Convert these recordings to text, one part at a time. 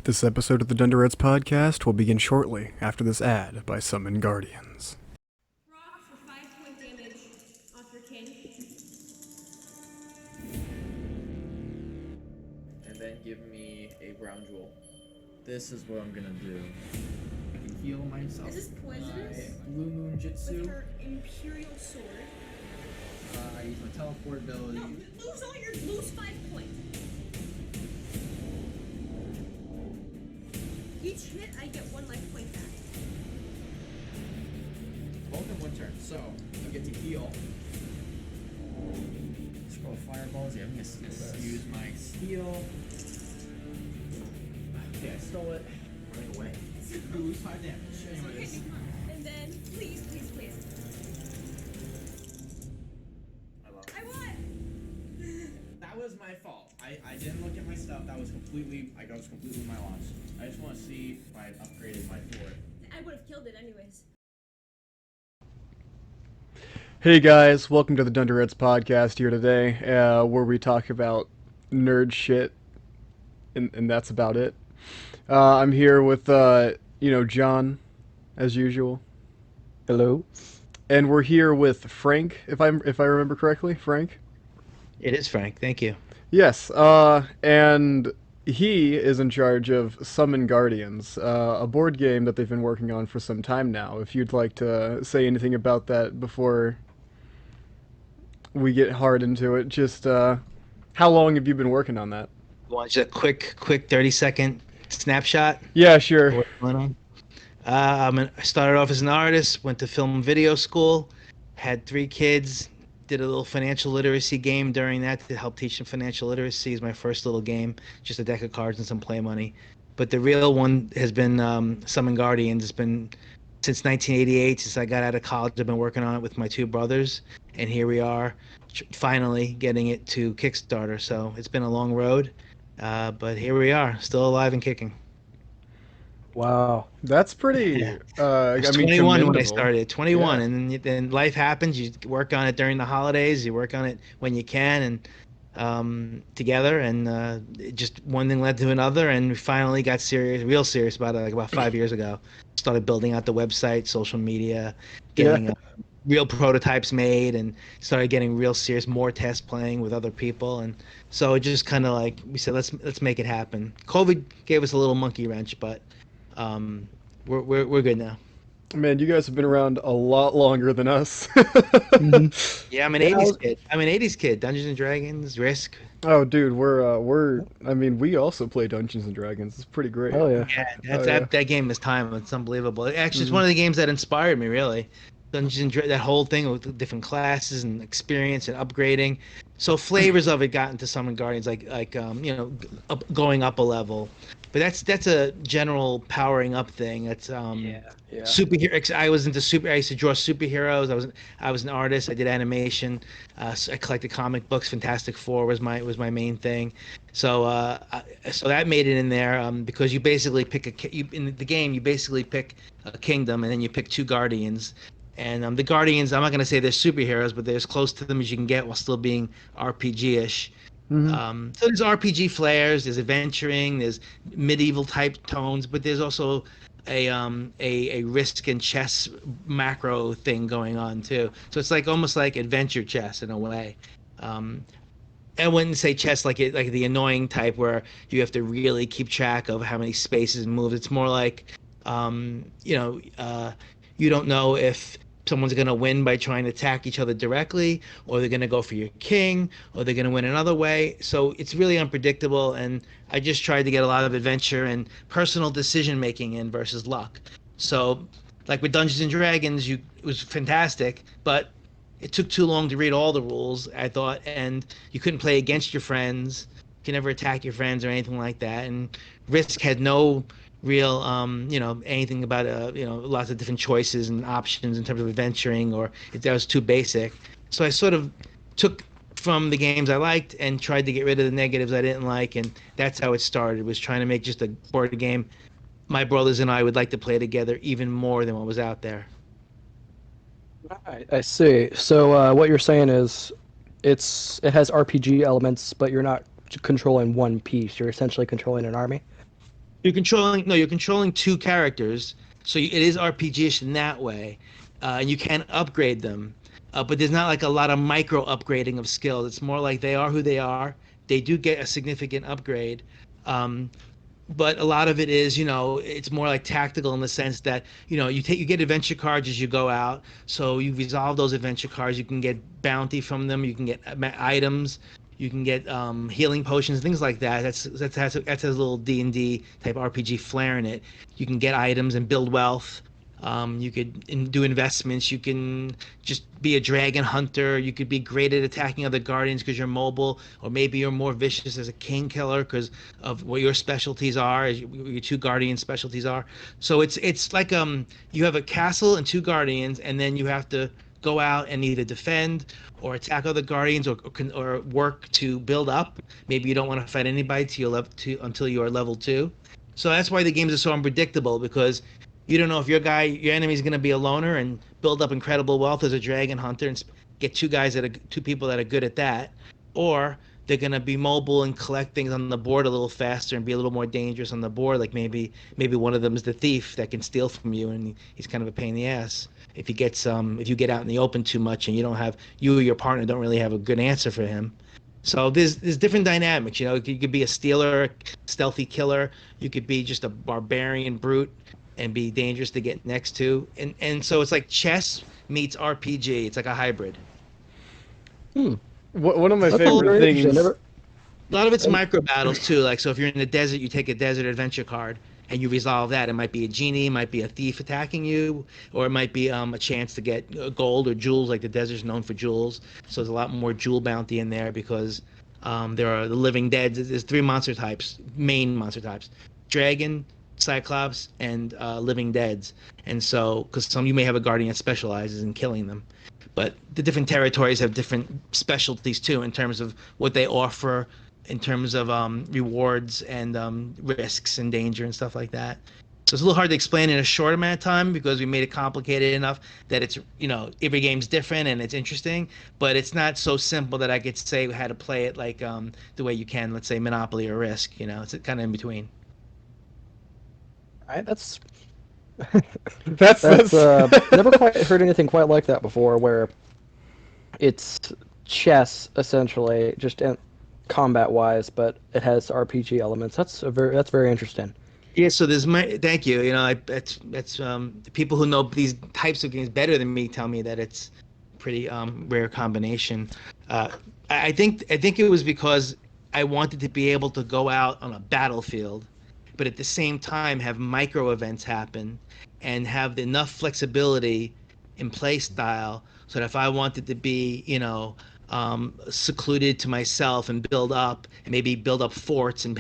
This episode of the Dunderheads podcast will begin shortly after this ad by Summon Guardians. Rock for 5-point damage off your king. And then give me a brown jewel. This is what I'm gonna do. I can heal myself. Is this poisonous? My blue moon With jutsu. your imperial sword. I use my teleport ability. No, lose 5 points. Each hit, I get 1 life point back. Both in one turn, so I get to heal. Scroll fireballs. Yeah, I'm gonna use my steal. Okay, I stole it. Running away. You lose 5 damage. Anyways. Okay, and then, please. I won! That was my fault. I didn't look at my stuff. That was completely my loss. I just want to see if I had upgraded my fort. I would have killed it anyways. Hey guys, welcome to the Dunderheads podcast here today, where we talk about nerd shit, and that's about it. I'm here with, John, as usual. Hello. And we're here with Frank, if I remember correctly. Frank? It is Frank. Thank you. Yes, and he is in charge of Summon Guardians, a board game that they've been working on for some time now. If you'd like to say anything about that before we get hard into it, just how long have you been working on that? Want just a quick 30-second snapshot? Yeah, sure. What's going on? I started off as an artist, went to film and video school, had 3 kids, did a little financial literacy game during that to help teach them financial literacy. Is my first little game, just a deck of cards and some play money. But the real one has been Summon Guardians. It's been since 1988, since I got out of college. I've been working on it with my 2 brothers, and here we are, finally getting it to Kickstarter. So it's been a long road, but here we are, still alive and kicking. Wow, that's pretty. Yeah. I mean, 21 when I commendable. started. 21, Yeah. and then life happens. You work on it during the holidays. You work on it when you can, and together. And just one thing led to another, and we finally got real serious about it, like about 5 years ago. Started building out the website, social media, getting real prototypes made, and started getting real serious, more test playing with other people. And so it just kind of like we said, let's make it happen. COVID gave us a little monkey wrench, but we're good now. Man, you guys have been around a lot longer than us. Yeah, I'm an 80s kid. I'm an 80s kid. Dungeons and Dragons, Risk. Oh, dude, I mean, we also play Dungeons and Dragons. It's pretty great. Oh yeah. Yeah, that game is time. It's unbelievable. Actually, it's one of the games that inspired me, really. Dungeons and that whole thing with the different classes and experience and upgrading. So flavors of it got into Summon Guardians, going up a level. But that's a general powering up thing. That's superhero. I was into I used to draw superheroes. I was an artist. I did animation. I collected comic books. Fantastic Four was my main thing. So so that made it in there because you basically in the game you basically pick a kingdom, and then you pick 2 guardians. And the guardians, I'm not going to say they're superheroes, but they're as close to them as you can get while still being RPG-ish. So there's RPG flares, there's adventuring, there's medieval type tones, but there's also a risk and chess macro thing going on too. So it's almost like adventure chess in a way. I wouldn't say chess like the annoying type where you have to really keep track of how many spaces and moves. It's more like you don't know if someone's going to win by trying to attack each other directly, or they're going to go for your king, or they're going to win another way. So it's really unpredictable, and I just tried to get a lot of adventure and personal decision making in versus luck. So like with Dungeons and Dragons, it was fantastic, but it took too long to read all the rules, I thought, and you couldn't play against your friends. You can never attack your friends or anything like that. And Risk had no real anything about lots of different choices and options in terms of adventuring, or if that was too basic. So I sort of took from the games I liked and tried to get rid of the negatives I didn't like, and that's how it started, was trying to make just a board game my brothers and I would like to play together even more than what was out there. I see. So what you're saying is it has RPG elements, but you're not controlling one piece. You're essentially controlling an army. You're controlling two characters, so it is RPG-ish in that way, and you can upgrade them, but there's not like a lot of micro upgrading of skills. It's more like they are who they are. They do get a significant upgrade, um, but a lot of it is, it's more like tactical in the sense that, you get adventure cards as you go out. So you resolve those adventure cards. You can get bounty from them. You can get items. You can get healing potions, things like that. That's a little D&D type RPG flair in it. You can get items and build wealth. You could do investments. You can just be a dragon hunter. You could be great at attacking other guardians because you're mobile, or maybe you're more vicious as a king killer because of what your specialties are, as your two guardian specialties are. So it's like you have a castle and two guardians, and then you have to go out and either defend or attack other guardians, or work to build up. Maybe you don't want to fight anybody till you're level two, until you are level 2. So that's why the games are so unpredictable, because you don't know if your enemy is going to be a loner and build up incredible wealth as a dragon hunter and get two people that are good at that, or they're going to be mobile and collect things on the board a little faster and be a little more dangerous on the board. Like maybe one of them is the thief that can steal from you, and he's kind of a pain in the ass. If you get out in the open too much and you or your partner don't really have a good answer for him. So there's different dynamics. You could be a stealer, stealthy killer. You could be just a barbarian brute and be dangerous to get next to. And so it's like chess meets RPG. It's like a hybrid. Hmm. One of my That's So favorite very interesting. things. Never. a lot of it's And micro battles too. Like, so if you're in the desert, you take a desert adventure card and you resolve that. It might be a genie, it might be a thief attacking you, or it might be a chance to get gold or jewels. Like the desert's known for jewels, so there's a lot more jewel bounty in there because there are the living dead. There's three monster types, main monster types: dragon, cyclops, and living deads. And so, because you may have a guardian that specializes in killing them, but the different territories have different specialties too in terms of what they offer, in terms of rewards and risks and danger and stuff like that. So it's a little hard to explain in a short amount of time because we made it complicated enough that it's, every game's different and it's interesting, but it's not so simple that I could say how to play it like the way you can, let's say, Monopoly or Risk. It's kind of in between. that's That's that's that's. never quite heard anything quite like that before, where it's chess essentially, just combat wise, but it has RPG elements. That's very interesting. Yeah, so thank you. That's the people who know these types of games better than me tell me that it's pretty rare combination. Uh, I think it was because I wanted to be able to go out on a battlefield, but at the same time have micro events happen and have enough flexibility in play style so that if I wanted to be, secluded to myself and build up and maybe build up forts and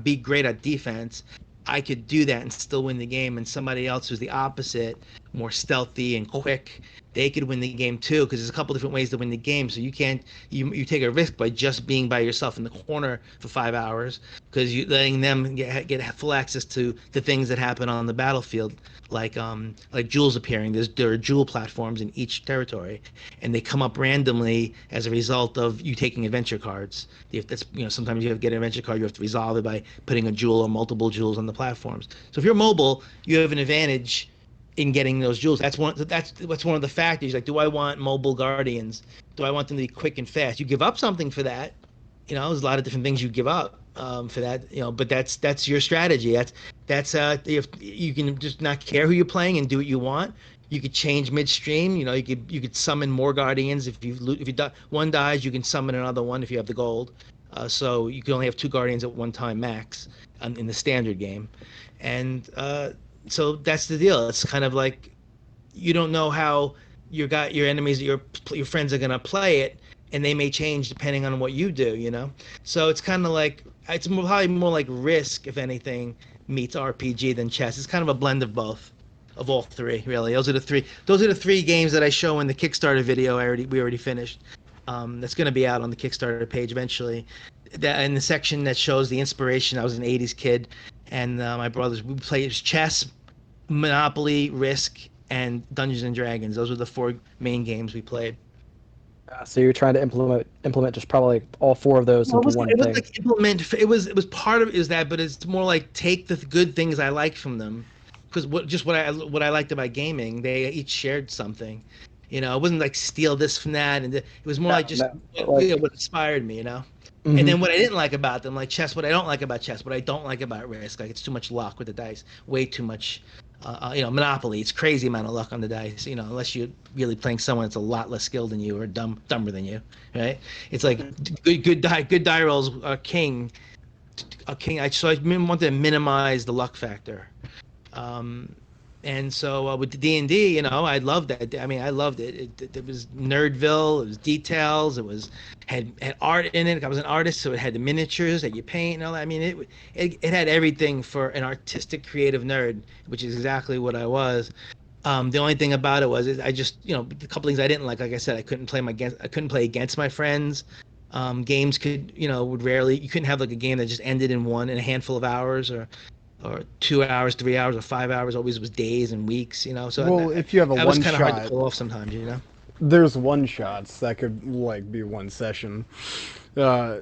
be great at defense, I could do that and still win the game. And somebody else who's the opposite, more stealthy and quick, they could win the game too. Because there's a couple different ways to win the game. So you can't you take a risk by just being by yourself in the corner for 5 hours because you letting them get full access to the things that happen on the battlefield, like jewels appearing. There are jewel platforms in each territory, and they come up randomly as a result of you taking adventure cards. If that's sometimes you have to get an adventure card, you have to resolve it by putting a jewel or multiple jewels on the platforms. So if you're mobile, you have an advantage in getting those jewels. That's one of the factors. Like, do I want mobile guardians? Do I want them to be quick and fast? You give up something for that. There's a lot of different things you give up for that. But that's your strategy. That's if you can just not care who you're playing and do what you want. You could change midstream. You could summon more guardians one dies, you can summon another one if you have the gold. So you can only have two guardians at one time max in the standard game, and so that's the deal. It's kind of like you don't know how your enemies, your friends are gonna play it, and they may change depending on what you do. So it's kind of like probably more like Risk, if anything, meets RPG than chess. It's kind of a blend of both, of all three, really. Those are the three games that I show in the Kickstarter video. We already finished. That's going to be out on the Kickstarter page eventually. That in the section that shows the inspiration. I was an '80s kid, and my brothers we played chess, Monopoly, Risk, and Dungeons and Dragons. Those were the four main games we played. So you're trying to implement just probably all four of those Well, into one it was thing. like implement. It was part of it is that, but it's more like take the good things I like from them, because what I liked about gaming, they each shared something. It wasn't like steal this from that, and it was more No, like just no, but like, what inspired me. And mhm. then what I didn't like about them, like chess, what I don't like about chess, what I don't like about risk, like it's too much luck with the dice, way too much. Monopoly, it's crazy amount of luck on the dice. Unless you're really playing someone that's a lot less skilled than you or dumber than you, right? It's like good die rolls are king. A king. So I wanted to minimize the luck factor. Um, and so with the D&D, I loved that. I mean, I loved it. It was Nerdville. It was details. It was had art in it. I was an artist, so it had the miniatures that you paint and all that. I mean, it had everything for an artistic, creative nerd, which is exactly what I was. The only thing about it was I just a couple things I didn't like. Like I said, I couldn't play against my friends. Games would rarely you couldn't have like a game that just ended in a handful of hours or 2 hours, 3 hours, or 5 hours. Always was days and weeks. So Well, if you have a that was one kind of hard to shot, pull off sometimes. there's one shots that could like be one session. Uh,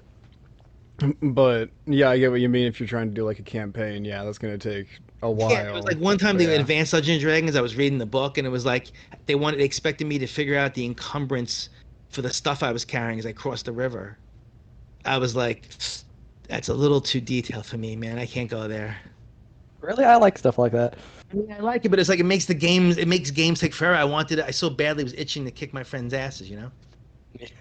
but yeah, I get what you mean. If you're trying to do like a campaign, yeah, that's gonna take a Yeah, it was while. like one time But the yeah, Advanced Dungeons and Dragons. I was reading the book, and it was like they expected me to figure out the encumbrance for the stuff I was carrying as I crossed the river. I was like, that's a little too detailed for me, man. I can't go there. Really, I like stuff like that. I mean, I like it, but it's like it makes games take forever. I so badly was itching to kick my friends' asses. that's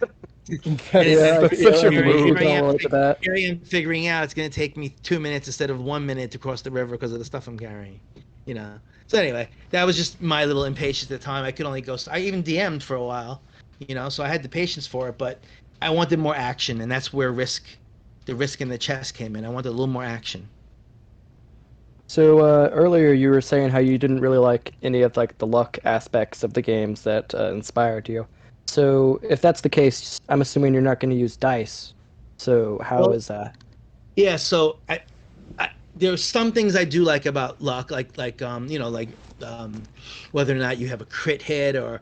And Yeah, that's yeah, such I a can mood. definitely relate to that. here I am figuring out it's going to take me 2 minutes instead of 1 minute to cross the river because of the stuff I'm carrying. You know. So anyway, that was just my little impatience at the time. I could only go. I even DM'd for a while. So I had the patience for it, but I wanted more action, and that's where the risk in the chess came in. I wanted a little more action. So earlier you were saying how you didn't really like any of like the luck aspects of the games that inspired you. So if that's the case, I'm assuming you're not going to use dice. So how Well, is that? yeah. So there's some things I do like about luck, um, whether or not you have a crit hit or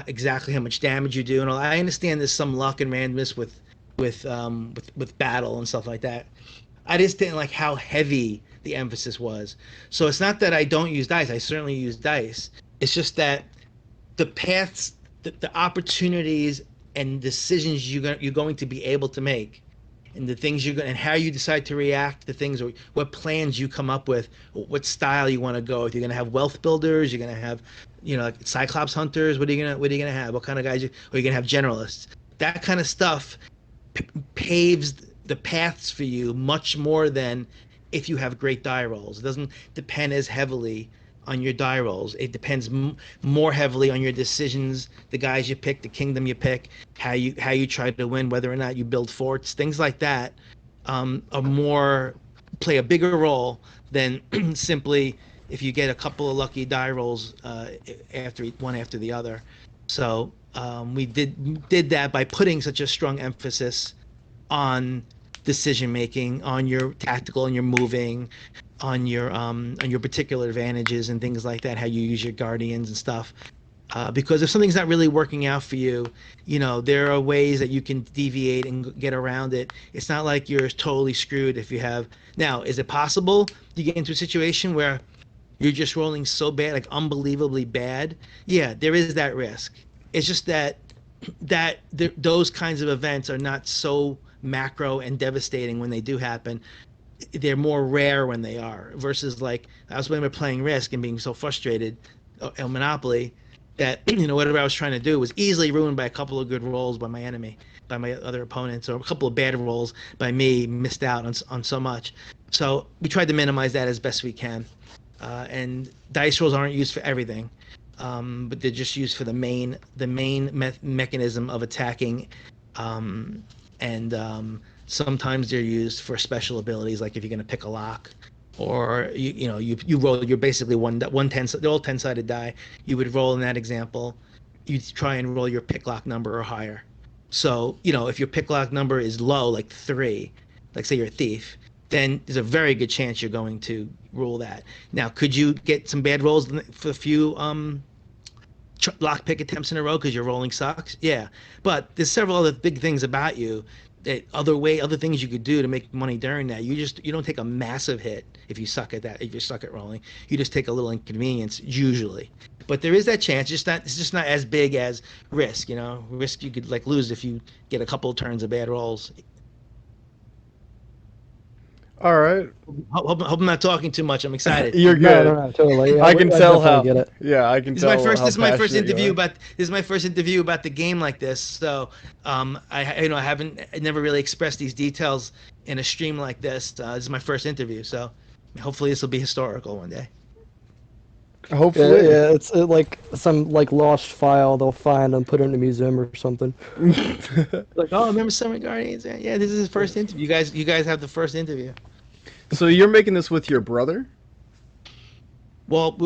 exactly how much damage you do and all. I understand there's some luck and randomness with battle and stuff like that. I just didn't like how heavy the emphasis was. So it's not that I don't use dice. I certainly use dice. It's just that the paths, the opportunities and decisions you're going to be able to make and the things you're going and how you decide to react to things or what plans you come up with, what style you want to go. If you're going to have wealth builders, you're going to have, like Cyclops hunters. What are you going to have? What kind of guys? Or you're going to have generalists. That kind of stuff paves the paths for you much more than if you have great die rolls. It doesn't depend as heavily on your die rolls. It depends more heavily on your decisions, the guys you pick, the kingdom you pick, how you try to win, whether or not you build forts, things like that, are more play a bigger role than simply if you get a couple of lucky die rolls after one after the other. So we did that by putting such a strong emphasis on decision making, on your tactical and your moving, on your particular advantages and things like that, how you use your guardians and stuff. Because if something's not really working out for you, there are ways that you can deviate and get around it. It's not like you're totally screwed if you have. Now, is it possible you get into a situation where you're just rolling so bad, like unbelievably bad? Yeah, there is that risk. It's just that those kinds of events are not so macro and devastating when they do happen. They're more rare when they are versus like I was playing Risk and being so frustrated on Monopoly that whatever I was trying to do was easily ruined by a couple of good rolls by my enemy, by my other opponents, or a couple of bad rolls by me missed out on so much. So we tried to minimize that as best we can. And dice rolls aren't used for everything, but they're just used for the main mechanism of attacking, um, and sometimes they're used for special abilities, like if you're going to pick a lock, or you roll. You're basically one ten. They're all 10-sided die. You would roll in that example. You try and roll your pick lock number or higher. So if your pick lock number is low, like 3, like say you're a thief, then there's a very good chance you're going to rule that. Now, could you get some bad rolls for a few lockpick attempts in a row because you're rolling socks. Yeah, but there's several other big things about you that other things you could do to make money during that. You don't take a massive hit if you suck at that. If you suck at rolling, you just take a little inconvenience usually. But there is that chance. It's just not as big as risk. Risk you could like lose if you get a couple of turns of bad rolls. All right. Hope I'm not talking too much. I'm excited. You're No, no, good. no, totally. I can I tell definitely how. get it. Yeah, I can This is my tell first. how This is my first passionate you interview are. about. This is my first interview about the game like this. So, I haven't, I never really expressed these details in a stream like this. This is my first interview, so hopefully this will be historical one day. Yeah, Hopefully. yeah, it's like some like lost file they'll find and put it in a museum or something. Like, oh, remember Summon Guardians? Yeah, this is his first interview. You guys have the first interview. So you're making this with your brother? Well,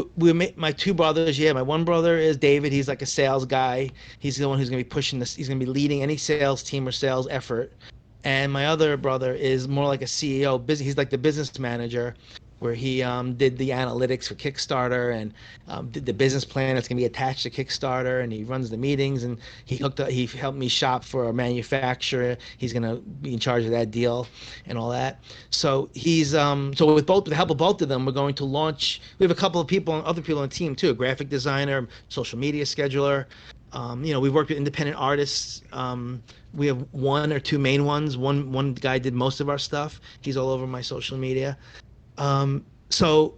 my two brothers. Yeah, my one brother is David. He's like a sales guy. He's the one who's going to be pushing this. He's going to be leading any sales team or sales effort. And my other brother is more like a CEO. He's like the business manager, where he did the analytics for Kickstarter and did the business plan that's going to be attached to Kickstarter. And he runs the meetings. And he helped me shop for a manufacturer. He's going to be in charge of that deal and all that. So with the help of both of them, we're going to launch. We have a couple of other people on the team too: a graphic designer, social media scheduler. We've worked with independent artists. We have one or two main ones. One guy did most of our stuff. He's all over my social media. So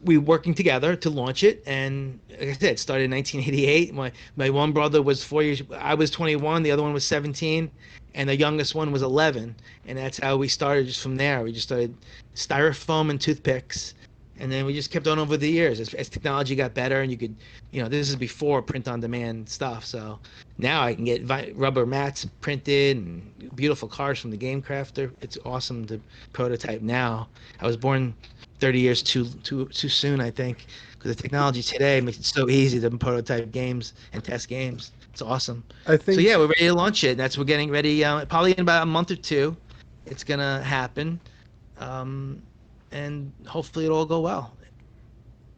we working together to launch it, and like I said, it started in 1988. My one brother was 4 years. I was 21. The other one was 17, and the youngest one was 11. And that's how we started. Just from there, we just started styrofoam and toothpicks, and then we just kept on over the years as technology got better, and you could, this is before print-on-demand stuff. So now I can get rubber mats printed and beautiful cars from the Game Crafter. It's awesome to prototype now. I was born 30 years too soon, I think, because the technology today makes it so easy to prototype games and test games. It's awesome. I So think yeah, we're ready to launch it. We're getting ready. Probably in about a month or two, it's gonna happen, and hopefully it'll all go well.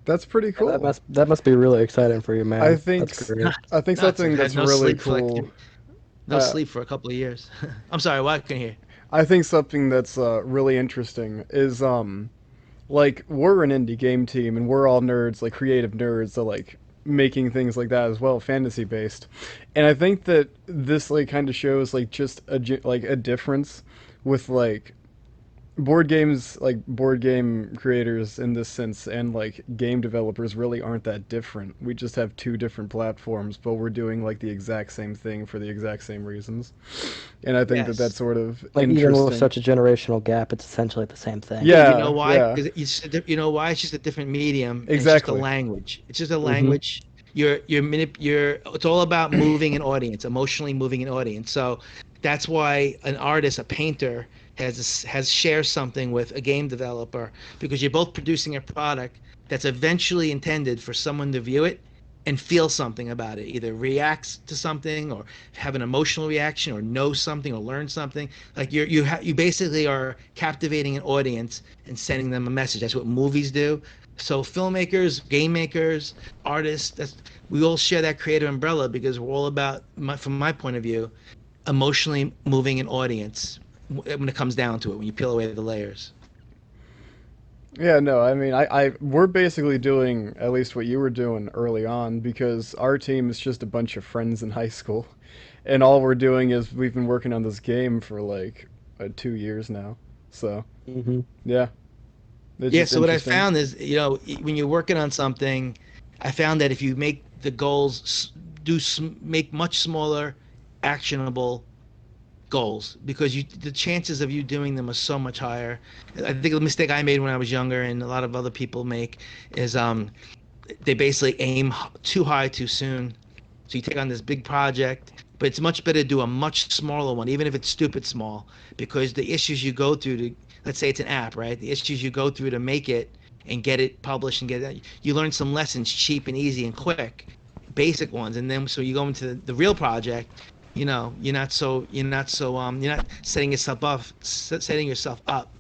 that's pretty Yeah, that cool. must be really exciting for you, I man. think That's s- great. I think Nuts. I've something had that's really like cool. no Uh, sleep for a couple of years. I'm sorry, what? I couldn't hear. I think something that's really interesting is like we're an indie game team and we're all nerds, like creative nerds, so like making things like that as well, fantasy based. And I think that this like kind of shows like just like a difference with like board game creators in this sense and like game developers really aren't that different. We just have two different platforms, but we're doing like the exact same thing for the exact same reasons. And I think that that's Yes. sort of Like even with interesting. such a generational gap, it's essentially the same thing. Yeah, you know Yeah, why? yeah, Because you know why? It's just a different medium, and it's just a exactly. language. It's just a Hmm. language. It's all about moving an audience, emotionally moving an audience. So that's why an artist, a painter, has shares something with a game developer, because you're both producing a product that's eventually intended for someone to view it and feel something about it, either reacts to something or have an emotional reaction or know something or learn something. Like you basically are captivating an audience and sending them a message. That's what movies do. So filmmakers, game makers, artists, we all share that creative umbrella, because we're all about, from my point of view, emotionally moving an audience when it comes down to it, when you peel away the layers. Yeah, no, I mean, we're basically doing at least what you were doing early on because our team is just a bunch of friends in high school, and all we're doing is we've been working on this game for like 2 years now. So Hmm. yeah, it's Yeah, just so what I interesting. found is, when you're working on something, I found that if you make the goals make much smaller, actionable goals, because the chances of you doing them are so much higher. I think the mistake I made when I was younger, and a lot of other people make, is they basically aim too high too soon. So you take on this big project, but it's much better to do a much smaller one, even if it's stupid small, because the issues you go through to, let's say it's an app, right? The issues you go through to make it and get it published and get it, you learn some lessons cheap and easy and quick, basic ones, and then so you go into the real project. You're not setting yourself up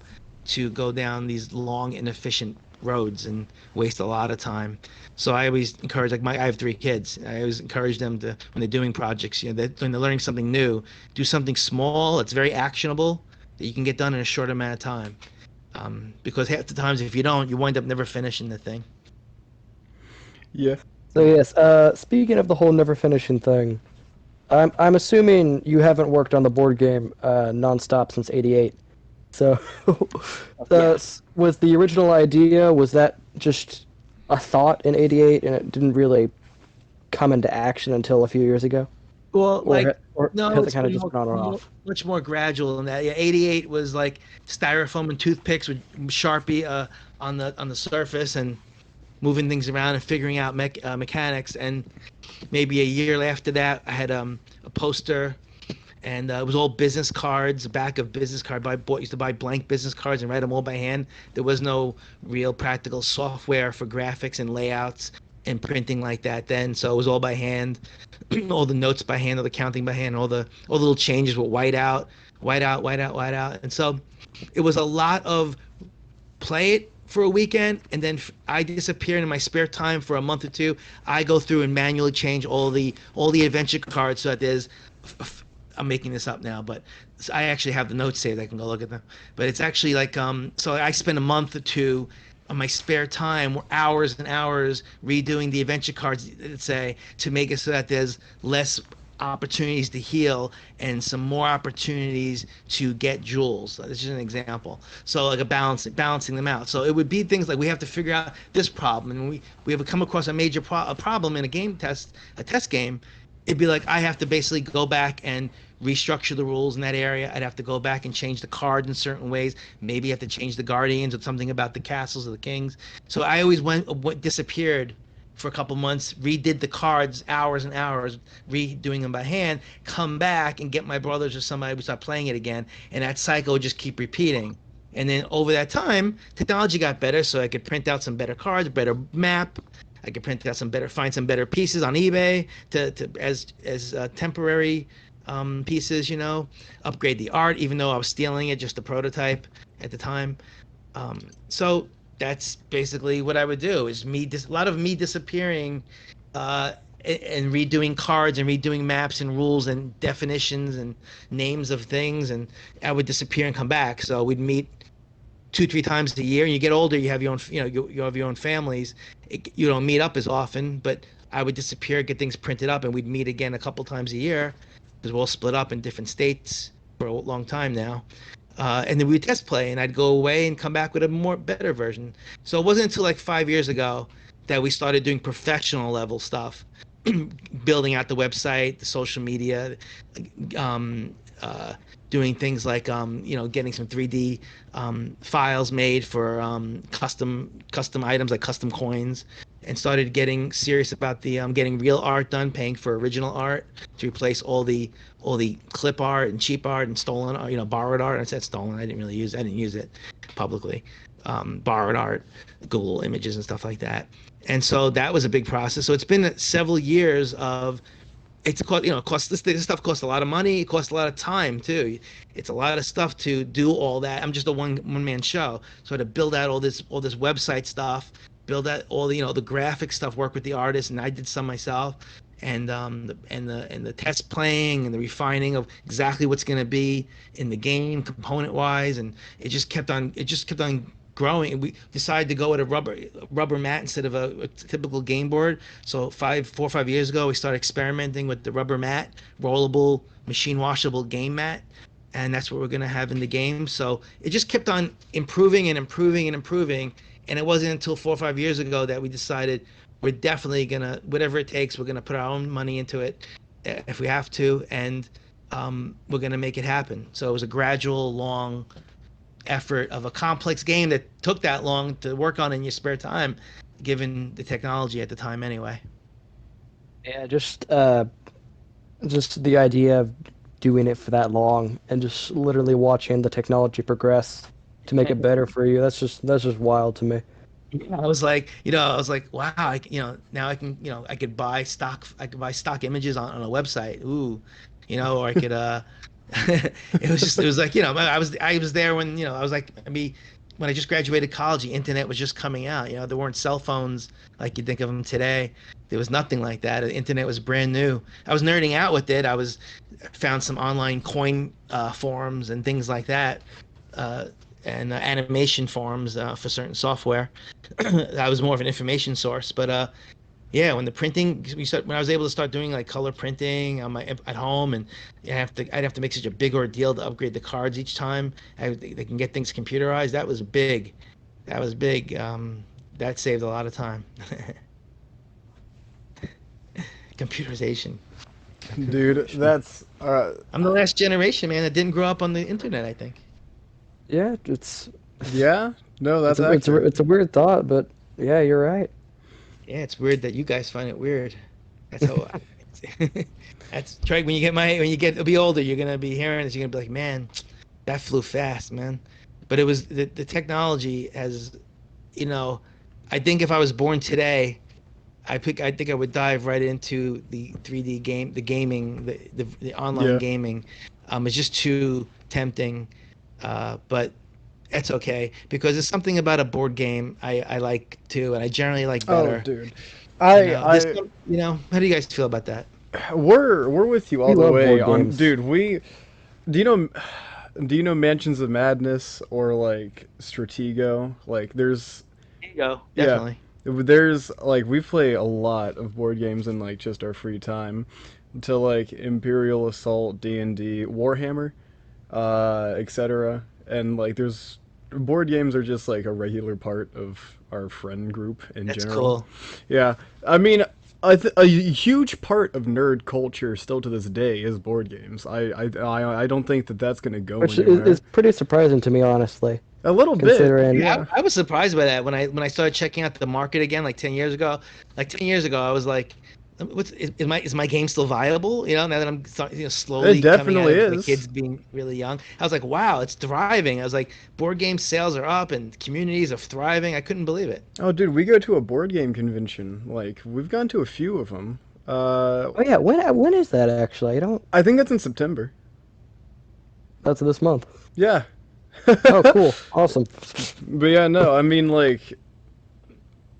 to go down these long inefficient roads and waste a lot of time. So I always encourage, like I have 3 kids. I always encourage them to, when they're doing projects, when they're learning something new, do something small that's very actionable that you can get done in a short amount of time. Because half the times, if you don't, you wind up never finishing the thing. Yeah. So yes, speaking of the whole never finishing thing, I'm assuming you haven't worked on the board game nonstop since '88. So, Yeah. was the original idea, was that just a thought in '88 and it didn't really come into action until a few years ago, Well, like, or no, has it it's kind of been just been on and off? much more gradual than that. Yeah, 88 was like styrofoam and toothpicks with Sharpie on the surface and moving things around and figuring out mechanics. And maybe a year after that, I had a poster, and it was all business cards, a back of business card. Used to buy blank business cards and write them all by hand. There was no real practical software for graphics and layouts and printing like that then, so it was all by hand. All the notes by hand, all the counting by hand, all the little changes were white out, white out, white out, white out, and so it was a lot of play it for a weekend, and then I disappear in my spare time for a month or two. I go through and manually change all the adventure cards so that there's. I'm making this up now, but I actually have the notes saved. I can go look at them. But it's actually like so I spend a month or two on my spare time, hours and hours redoing the adventure cards, let's say, to make it so that there's less opportunities to heal and some more opportunities to get jewels. This is just an example. So like a balancing them out. So it would be things like we have to figure out this problem, and we have come across a major a problem in a test game. It'd be like I have to basically go back and restructure the rules in that area. I'd have to go back and change the cards in certain ways. Maybe have to change the guardians or something about the castles or the kings. So I always disappeared for a couple months, redid the cards hours and hours, redoing them by hand, come back and get my brothers or somebody to start playing it again, and that cycle would just keep repeating. And then over that time, technology got better, so I could print out some better cards, better map. I could print out find some better pieces on eBay as temporary pieces, upgrade the art, even though I was stealing it, just the prototype at the time. So that's basically what I would do is a lot of me disappearing uh, and redoing cards and redoing maps and rules and definitions and names of things, and I would disappear and come back. So we'd meet 2, 3 times a year. And you get older, you have your own, you have your own families. You don't meet up as often, but I would disappear, get things printed up, and we'd meet again a couple times a year because we're all split up in different states for a long time now. And then we would test play, and I'd go away and come back with a better version. So it wasn't until like 5 years ago that we started doing professional level stuff, building out the website, the social media, um, uh, doing things like getting some 3D files made for custom items like custom coins, and started getting serious about the getting real art done, paying for original art to replace all the clip art and cheap art and stolen art, borrowed art. I said stolen. I didn't use it publicly. Borrowed art, Google images and stuff like that. And so that was a big process. So it's been several years of it's cost this stuff costs a lot of money. It costs a lot of time too. It's a lot of stuff to do all that. I'm just a one man show, so to build out all this website stuff, build out all the graphic stuff, work with the artists, and I did some myself, and the test playing and the refining of exactly what's going to be in the game component wise, and it just kept on growing, and we decided to go with a rubber mat instead of a typical game board. So 4 or 5 years ago, we started experimenting with the rubber mat, rollable, machine washable game mat, and that's what we're gonna have in the game. So it just kept on improving and improving and improving, and it wasn't until 4 or 5 years ago that we decided we're definitely gonna, whatever it takes, we're gonna put our own money into it if we have to, and we're gonna make it happen. So it was a gradual, long effort of a complex game that took that long to work on in your spare time, given the technology at the time anyway. Yeah, just the idea of doing it for that long and just literally watching the technology progress to make it better for you. That's just wild to me. I was like, wow, now I could buy stock images on a website. Ooh, or I could, it was like, I was there when, I was like maybe when I just graduated college, the internet was just coming out. There weren't cell phones like you think of them today. There was nothing like that. The internet was brand new. I was nerding out with it. I was found some online coin forums and things like that, uh, and animation forums for certain software. I was more of an information source, but yeah, when the printing when I was able to start doing like color printing on my at home, and I'd have to make such a big ordeal to upgrade the cards each time. They can get things computerized. That was big. That was big. That saved a lot of time. Computerization. Dude, that's I'm the last generation, man, that didn't grow up on the internet, I think. Yeah, yeah. No, it's that's a, it's a, accurate. it's a weird thought, but yeah, you're right. Yeah, it's weird that you guys find it weird. That's how. That's Trey. When you get to be older, you're gonna be hearing this. You're gonna be like, man, that flew fast, man. But it was the technology has, you know, I think if I was born today, I think I would dive right into the 3D game, the gaming, the online Yeah. gaming. It's just too tempting, but it's okay because there's something about a board game I like too, and I generally like Oh, better. dude. This, I how do you guys feel about that? we're with you We all the love way board on, games. dude. We do you know do you know Mansions of Madness or like Stratego? Like there's There you go. yeah, Definitely. there's like we play a lot of board games in like just our free time to like Imperial Assault, D&D, Warhammer, etc. And like there's board games are just like a regular part of our friend group in That's general. cool. Yeah, I mean, a huge part of nerd culture still to this day is board games. I don't think that that's gonna go Which is anywhere. pretty surprising to me, honestly, A little bit, considering. yeah. I was surprised by that when I started checking out the market again like 10 years ago. Like 10 years ago, I was like, is my game still viable? Now that I'm It slowly coming out definitely of my is. kids being really young. I was like, wow, it's thriving. I was like, board game sales are up and communities are thriving. I couldn't believe it. Oh, dude, we go to a board game convention. Like we've gone to a few of them. Oh yeah, when is that actually? I don't. I think that's in September. That's this month. Yeah. Oh, cool, awesome. But yeah, no, I mean, like,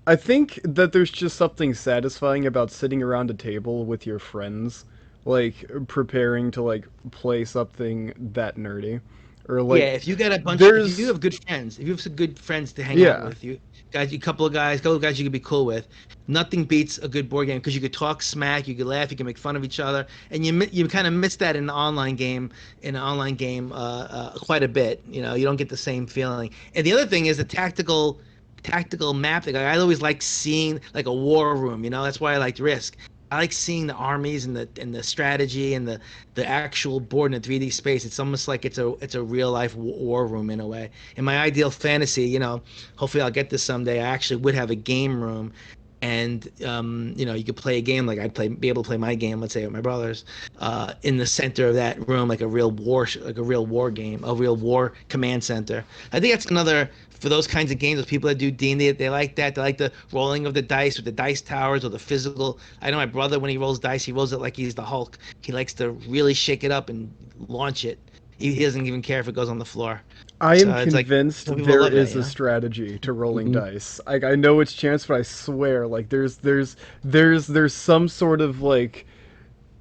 I think that there's just something satisfying about sitting around a table with your friends, like, preparing to, like, play something that nerdy. Or, Yeah, like, if you there's. have good friends, if you have some good friends to hang out Yeah. with, a couple of guys you could be cool with, nothing beats a good board game because you could talk smack, you could laugh, you can make fun of each other, and you kind of miss that in an online game quite a bit. You don't get the same feeling. And the other thing is the tactical map thing. I always like seeing like a war room. That's why I liked Risk. I like seeing the armies and the strategy and the actual board in a 3D space. It's almost like it's a real life war room in a way. In my ideal fantasy, hopefully I'll get this someday. I actually would have a game room, and you could play a game like be able to play my game, let's say with my brothers, in the center of that room, like a real war game, a real war command center. I think that's another for those kinds of games. Those people that do D&D, they like that. They like the rolling of the dice with the dice towers or the physical. I know my brother when he rolls dice, he rolls it like he's the Hulk. He likes to really shake it up and launch it. He doesn't even care if it goes on the floor. I am So it's like some convinced people there love that, is you a know. strategy to rolling Hmm. dice. Like I know it's chance, but I swear, like there's some sort of like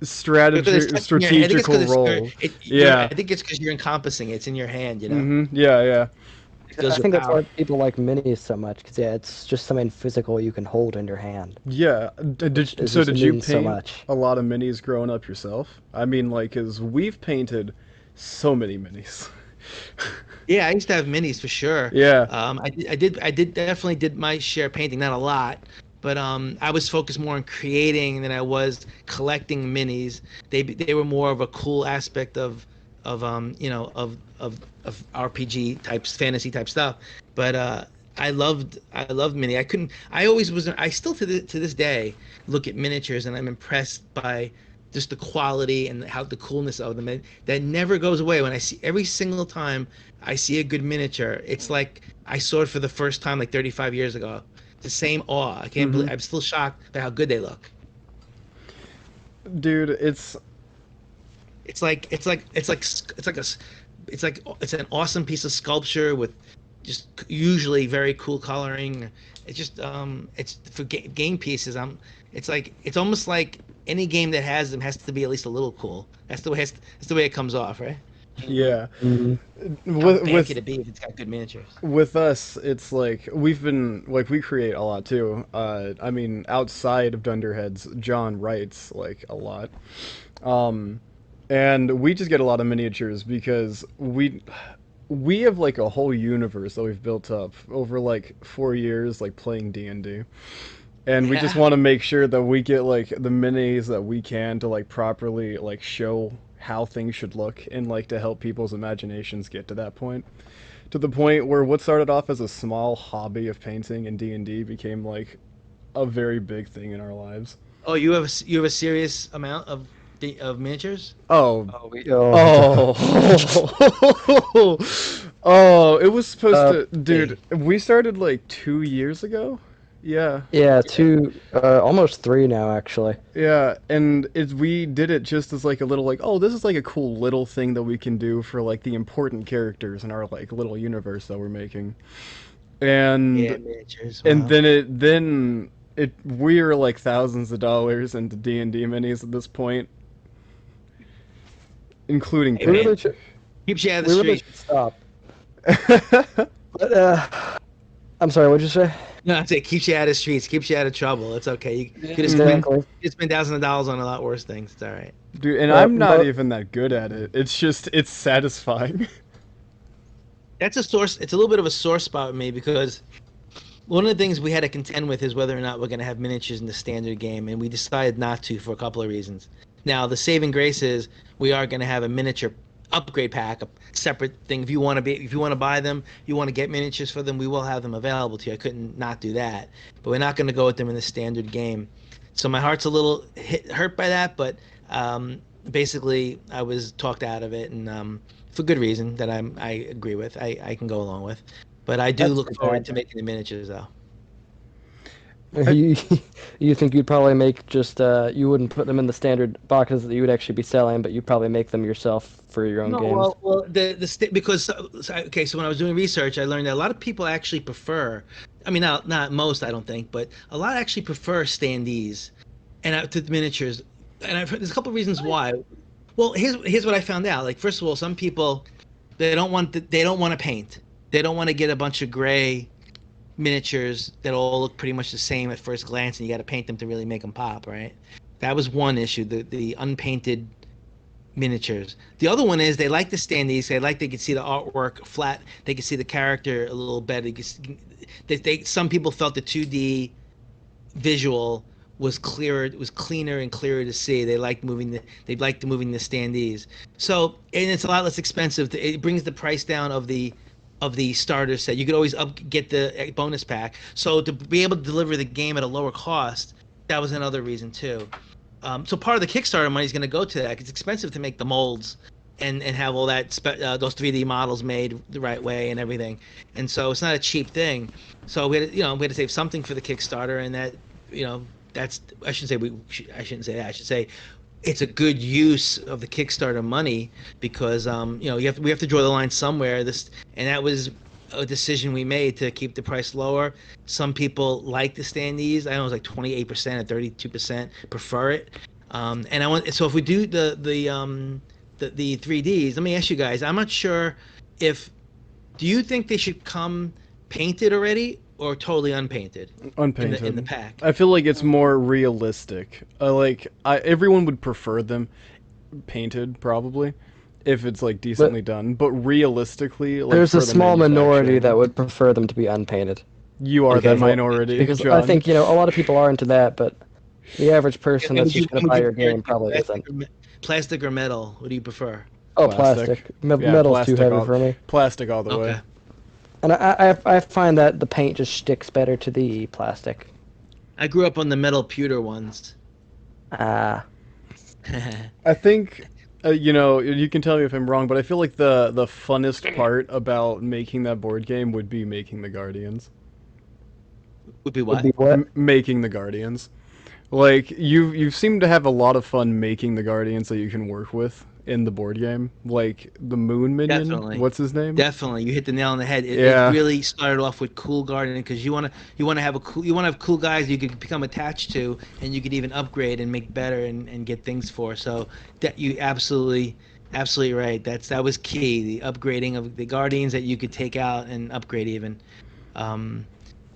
Because it's tucked in your, I think it's strategical because role. I Yeah. think it's because you're encompassing it. It's in your hand. Yeah, yeah. It I feels your think that's why power. people like minis so much, because yeah, it's just something physical you can hold in your hand, Yeah. which is So just it did you means so paint much. a lot of minis growing up yourself? I mean, like, cause we've painted so many minis. Yeah, I used to have minis for sure. Yeah. I did definitely did my share of painting, not a lot, but I was focused more on creating than I was collecting minis. They were more of a cool aspect of RPG types, fantasy type stuff. But I loved mini. I always was. I still to this day look at miniatures and I'm impressed by just the quality and how the coolness of them. That never goes away. When I see every single time I see a good miniature, it's like I saw it for the first time like 35 years ago. It's the same awe. I can't Hmm. believe I'm still shocked by how good they look. Dude, it's It's like it's like it's like it's like a it's like it's an awesome piece of sculpture with usually very cool coloring. It's just it's for game pieces. It's almost like any game that has them has to be at least a little cool. That's the way it comes off, right? Yeah. Mhm. How With fancy with to be if it's got good miniatures. with us, it's like we've been like we create a lot too. I mean, outside of Dunderheads, John writes like a lot. Um, and we just get a lot of miniatures because we have like a whole universe that we've built up over like 4 years, like playing D&D. And we just Yeah. want to make sure that we get like the minis that we can to like properly like show how things should look and like to help people's imaginations get to that point, to the point where what started off as a small hobby of painting in D&D became like a very big thing in our lives. Oh, you have a serious amount of miniatures? Oh, Oh, oh, oh! It was supposed uh, to, dude. Hey, We started like 2 years ago. Yeah, yeah, yeah. almost 3 now, actually. yeah, and we did it just as like a little like, oh, this is like a cool little thing that we can do for like the important characters in our like little universe that we're making. Yeah, And miniatures. and Wow. then it we're like thousands of dollars into D&D minis at this point, including Hey We paint. man, really should keeps you out of the we really street. should stop. But I'm sorry, what'd you say? No, that's it. Keeps you out of the streets. Keeps you out of trouble. It's okay. You Yeah, could have Hmm. spent exactly. thousands of dollars on a lot worse things. It's all right. Dude, and I'm not Mo even that good at it. It's just it's satisfying. That's a source. It's a little bit of a sore spot with me because one of the things we had to contend with is whether or not we're going to have miniatures in the standard game, and we decided not to for a couple of reasons. Now, the saving grace is we are going to have a miniature upgrade pack, a separate thing. If you want to buy them, you want to get miniatures for them, we will have them available to you. I couldn't not do that, but we're not going to go with them in the standard game. So my heart's a little hurt by that, but basically I was talked out of it, and for good reason that I agree with. I can go along with. But I do that's look too forward bad. to making the miniatures, though. I, You you think you'd probably make just you wouldn't put them in the standard boxes that you would actually be selling, but you'd probably make them yourself for your own No, games. well, because okay, so when I was doing research, I learned that a lot of people actually prefer. I mean, not most, I don't think, but a lot actually prefer standees and to the miniatures. And there's a couple of reasons why. Well, here's what I found out. Like, first of all, some people they don't want to paint. They don't want to get a bunch of gray miniatures that all look pretty much the same at first glance, and you got to paint them to really make them pop, right? That was one issue. The unpainted miniatures. The other one is they like the standees. They could see the artwork flat. They could see the character a little better. Some people felt the 2D visual was clearer. It was cleaner and clearer to see. They liked moving the standees. So and it's a lot less expensive. It brings the price down of the starter set. You could always get the bonus pack. So to be able to deliver the game at a lower cost, that was another reason too. So part of the Kickstarter money is going to go to that. It's expensive to make the molds and have all those 3D models made the right way and everything. And so it's not a cheap thing. So we had to save something for the Kickstarter, and that that's I shouldn't say that. I should say it's a good use of the Kickstarter money because we have to draw the line somewhere. That was a decision we made to keep the price lower. Some people like the standees. I know it's like 28% or 32% prefer it. And I want so if we do the 3Ds, let me ask you guys. I'm not sure if do you think they should come painted already or totally unpainted in the unpainted. pack? I feel like it's more realistic. Everyone would prefer them painted probably if it's like But decently done, but realistically, like there's a for the small minority that manufacturing, would prefer them to be unpainted you are that because minority, I John. think a lot of people are into that, but the average person And that's just going to would buy you your compare it game to probably isn't. plastic or metal? What do you prefer? Oh, Plastic. plastic. Yeah, Metal's too heavy for me. plastic all the way. Okay. And I find that the paint just sticks better to the plastic. I grew up on the metal pewter ones. Ah, I think you can tell me if I'm wrong, but I feel like the funnest part about making that board game would be making the Guardians. Would be would what? be what? Making the Guardians. Like you seem to have a lot of fun making the guardians that you can work with in the board game. Like the moon minion, Definitely. what's his name? Definitely, you hit the nail on the head. It Yeah. really started off with cool gardening because you want to have a cool you want to have cool guys you could become attached to and you could even upgrade and make better and get things for. So that you absolutely right. That was key. The upgrading of the guardians that you could take out and upgrade even. Um,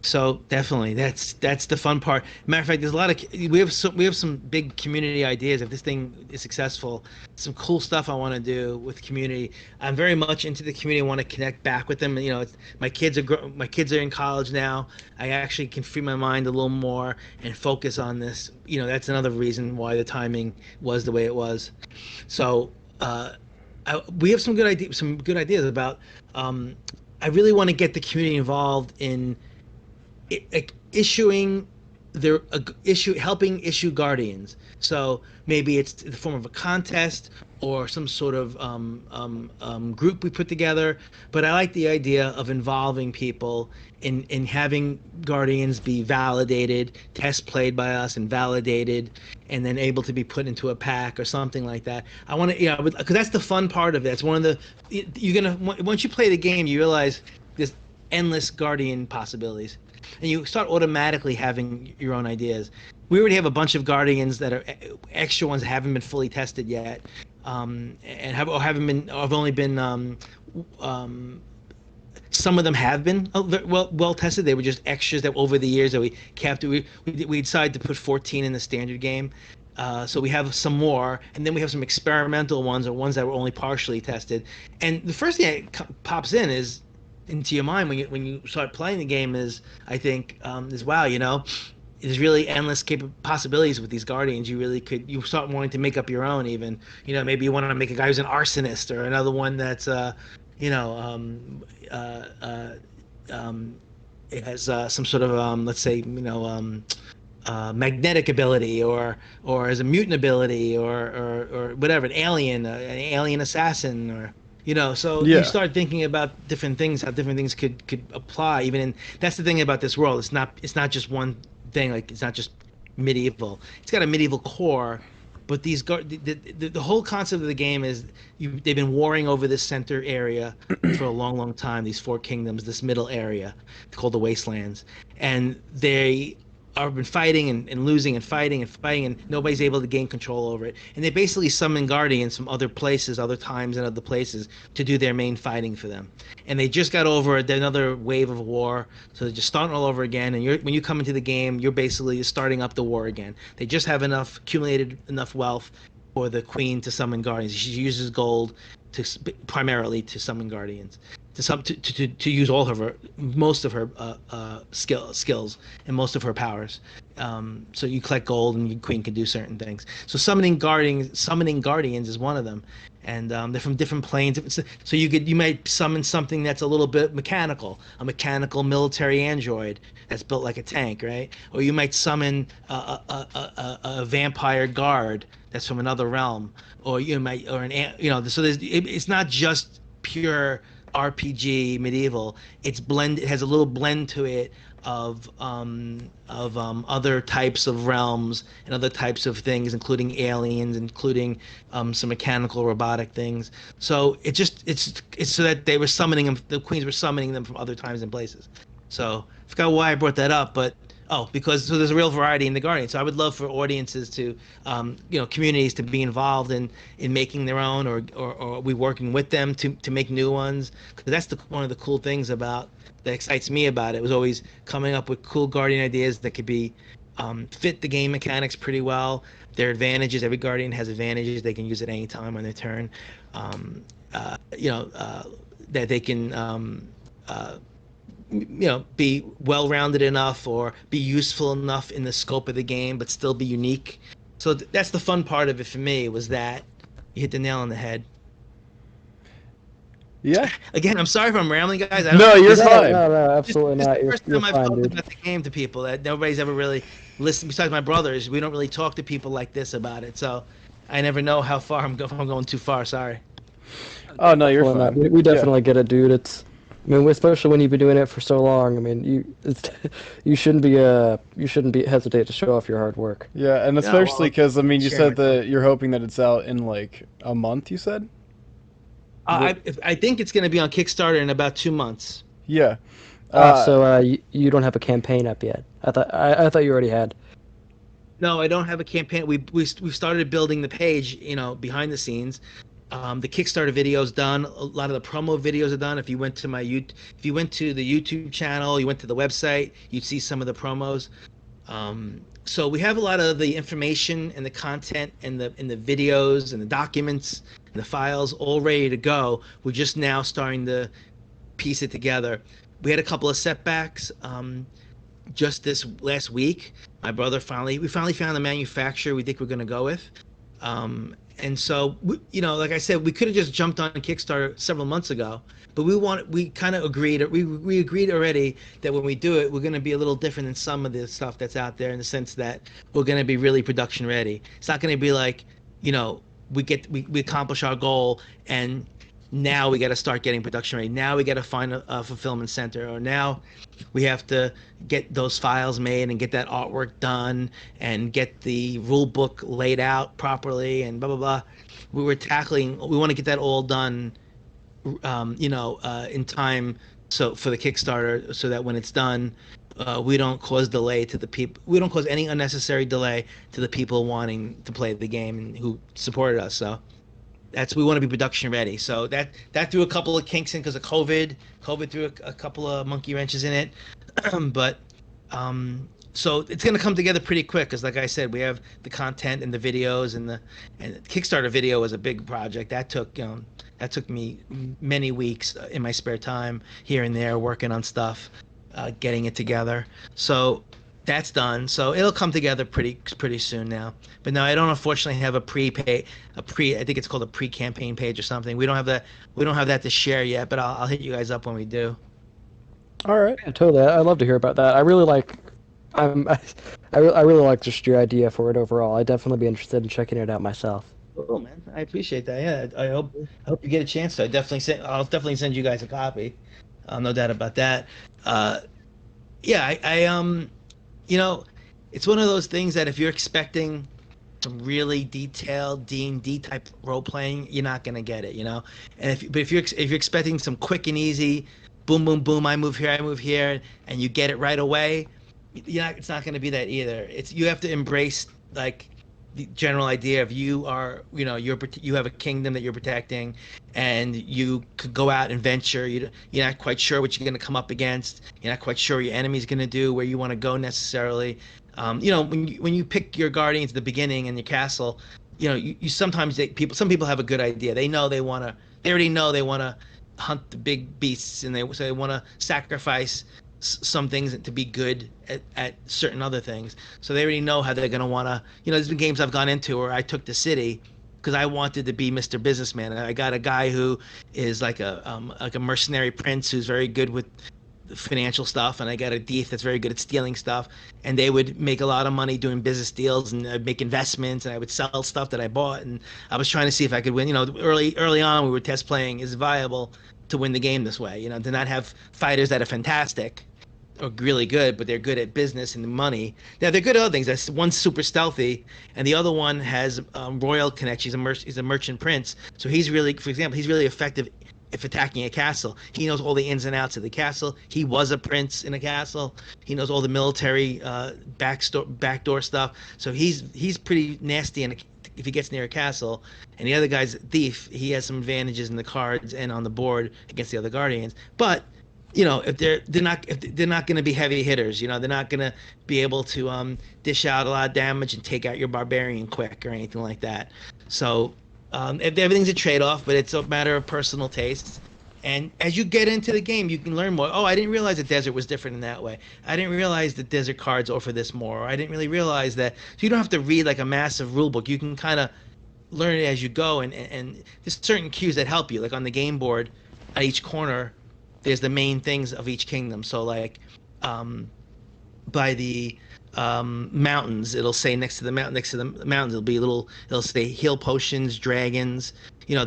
so definitely, that's the fun part. Matter of fact, there's a lot of we have some big community ideas. If this thing is successful, some cool stuff I want to do with community. I'm very much into the community. I want to connect back with them. My kids are in college now. I actually can free my mind a little more and focus on this. That's another reason why the timing was the way it was. So we have some good ideas about. I really want to get the community involved in issuing their issue helping issue guardians. So maybe it's in the form of a contest or some sort of group we put together. But I like the idea of involving people in having guardians be validated, test played by us and validated, and then able to be put into a pack or something like that. I want to, because that's the fun part of it. It's one of the you're gonna once you play the game, you realize there's endless guardian possibilities and you start automatically having your own ideas. We already have a bunch of guardians that are extra ones that haven't been fully tested yet, and haven't been. Or have only been. Some of them have been well tested. They were just extras that over the years that we kept. We decided to put 14 in the standard game. So we have some more, and then we have some experimental ones or ones that were only partially tested. And the first thing that pops in is into your mind when you start playing the game is I think is wow, there's really endless possibilities with these guardians. You start wanting to make up your own even. Maybe you want to make a guy who's an arsonist or another one that's you know uh, uh, it has some sort of let's say magnetic ability or as a mutant ability or whatever, an alien assassin or so you Yeah. start thinking about different things, how different things could apply even in that's the thing about this world. It's not just one thing, like it's not just medieval. It's got a medieval core, but the whole concept of the game is they've been warring over this center area for a long time, these four kingdoms, this middle area called the Wastelands, and they have been fighting and losing and fighting, and nobody's able to gain control over it. And they basically summon guardians from other places, other times, and other places to do their main fighting for them. And they just got over another wave of war, so they're just starting all over again. And when you come into the game, you're basically starting up the war again. They just have accumulated enough wealth for the queen to summon guardians. She uses gold primarily to summon guardians to use most of her skills and most of her powers. So you collect gold and your queen can do certain things. So summoning guardians is one of them, and they're from different planes. So you might summon something that's a little bit mechanical, a mechanical military android that's built like a tank, right? Or you might summon a vampire guard that's from another realm, or you might or an so it's not just pure RPG medieval. It has a little blend to it of other types of realms and other types of things, including aliens, including some mechanical robotic things. So it's so that they were summoning them. The queens were summoning them from other times and places. So I forgot why I brought that up, but because there's a real variety in the Guardian. So I would love for audiences to, communities to be involved in making their own, or we working with them to make new ones. Because that's one of the cool things that excites me about it. Was always coming up with cool Guardian ideas that could be fit the game mechanics pretty well. Their advantages. Every Guardian has advantages. They can use at any time on their turn. That they can. Be well-rounded enough or be useful enough in the scope of the game but still be unique. So that's the fun part of it for me, was that you hit the nail on the head. Yeah. Again, I'm sorry if I'm rambling, guys. I don't No, you're this No, fine. no, no, this absolutely is not. the You're first you're time I've fine, talked dude. about the game to people that nobody's ever really listened besides my brothers. We don't really talk to people like this about it, so I never know how far if I'm going too far. Sorry. Oh no, you're Definitely not. fine. We Yeah. definitely get it, dude. I mean, especially when you've been doing it for so long. I mean, you shouldn't be hesitate to show off your hard work. Yeah, and Yeah, especially well, because I mean, you sharing my said time. that you're hoping that it's out in like a month. You said. Is it? I think it's going to be on Kickstarter in about 2 months. Yeah. Ah, Uh, so you don't have a campaign up yet. I thought you already had. No, I don't have a campaign. We started building the page, behind the scenes. The Kickstarter video's done. A lot of the promo videos are done. If you went to the YouTube channel, you went to the website, you'd see some of the promos. So we have a lot of the information and the content and the videos and the documents and the files all ready to go. We're just now starting to piece it together. We had a couple of setbacks. Just this last week, we finally found the manufacturer we think we're going to go with. And so, like I said, we could have just jumped on Kickstarter several months ago, but we kind of agreed, we agreed already that when we do it, we're going to be a little different than some of the stuff that's out there in the sense that we're going to be really production ready. It's not going to be like, you know, we accomplish our goal and now we got to start getting production ready. Now we got to find a fulfillment center, or now we have to get those files made and get that artwork done and get the rule book laid out properly and blah blah blah. We want to get that all done, in time, so for the Kickstarter, so that when it's done, we don't cause delay to the people. We don't cause any unnecessary delay to the people wanting to play the game and who supported us. So we want to be production ready. So that threw a couple of kinks in because of COVID. COVID threw a couple of monkey wrenches in it, but so it's going to come together pretty quick because, like I said, we have the content and the videos and the Kickstarter video was a big project that took me many weeks in my spare time here and there working on stuff, getting it together. So that's done. So it'll come together pretty soon now. But no, I don't unfortunately have I think it's called a pre-campaign page or something. We don't have that to share yet, but I'll hit you guys up when we do. all right. Yeah, totally. I'd love to hear about that. I'm, I really like just your idea for it overall. I'd definitely be interested in checking it out myself. Oh man, I appreciate that. Yeah, I hope you get a chance to. I'll definitely send you guys a copy. No doubt about that. Uh, yeah, you know, it's one of those things that if you're expecting some really detailed D&D type role playing, you're not gonna get it, you know. But if you're expecting some quick and easy, boom, boom, boom, I move here, and you get it right away, it's not gonna be that either. You have to embrace like the general idea of you have a kingdom that you're protecting, and you could go out and venture. You're not quite sure what you're going to come up against. You're not quite sure what your enemy's going to do, where you want to go necessarily. When you pick your guardians at the beginning in your castle, you sometimes some people have a good idea. They already know they want to hunt the big beasts, and they want to sacrifice some things to be good at certain other things. So they already know how they're going to want to, there's been games I've gone into where I took the city because I wanted to be Mr. Businessman. And I got a guy who is like a mercenary prince who's very good with financial stuff, and I got a thief that's very good at stealing stuff. And they would make a lot of money doing business deals, and I'd make investments, and I would sell stuff that I bought. And I was trying to see if I could win. Early on, we were test playing is it viable to win the game this way. To not have fighters that are fantastic or really good, but they're good at business and money. Now they're good at other things. That's one's super stealthy, and the other one has royal connections. He's a merchant prince, so for example, he's really effective if attacking a castle. He knows all the ins and outs of the castle. He was a prince in a castle. He knows all the military backdoor stuff. So he's pretty nasty if he gets near a castle. And the other guy's a thief. He has some advantages in the cards and on the board against the other guardians. But if they're not going to be heavy hitters, they're not going to be able to dish out a lot of damage and take out your barbarian quick or anything like that. So everything's a trade-off, but it's a matter of personal tastes. And as you get into the game, you can learn more. Oh, I didn't realize the desert was different in that way. I didn't realize that desert cards offer this more. Or I didn't really realize that. So you don't have to read like a massive rule book. You can kind of learn it as you go, and there's certain cues that help you. Like on the game board, at each corner, there's the main things of each kingdom. So like, by the mountains. It'll say next to the mountains, it'll say heal potions, dragons,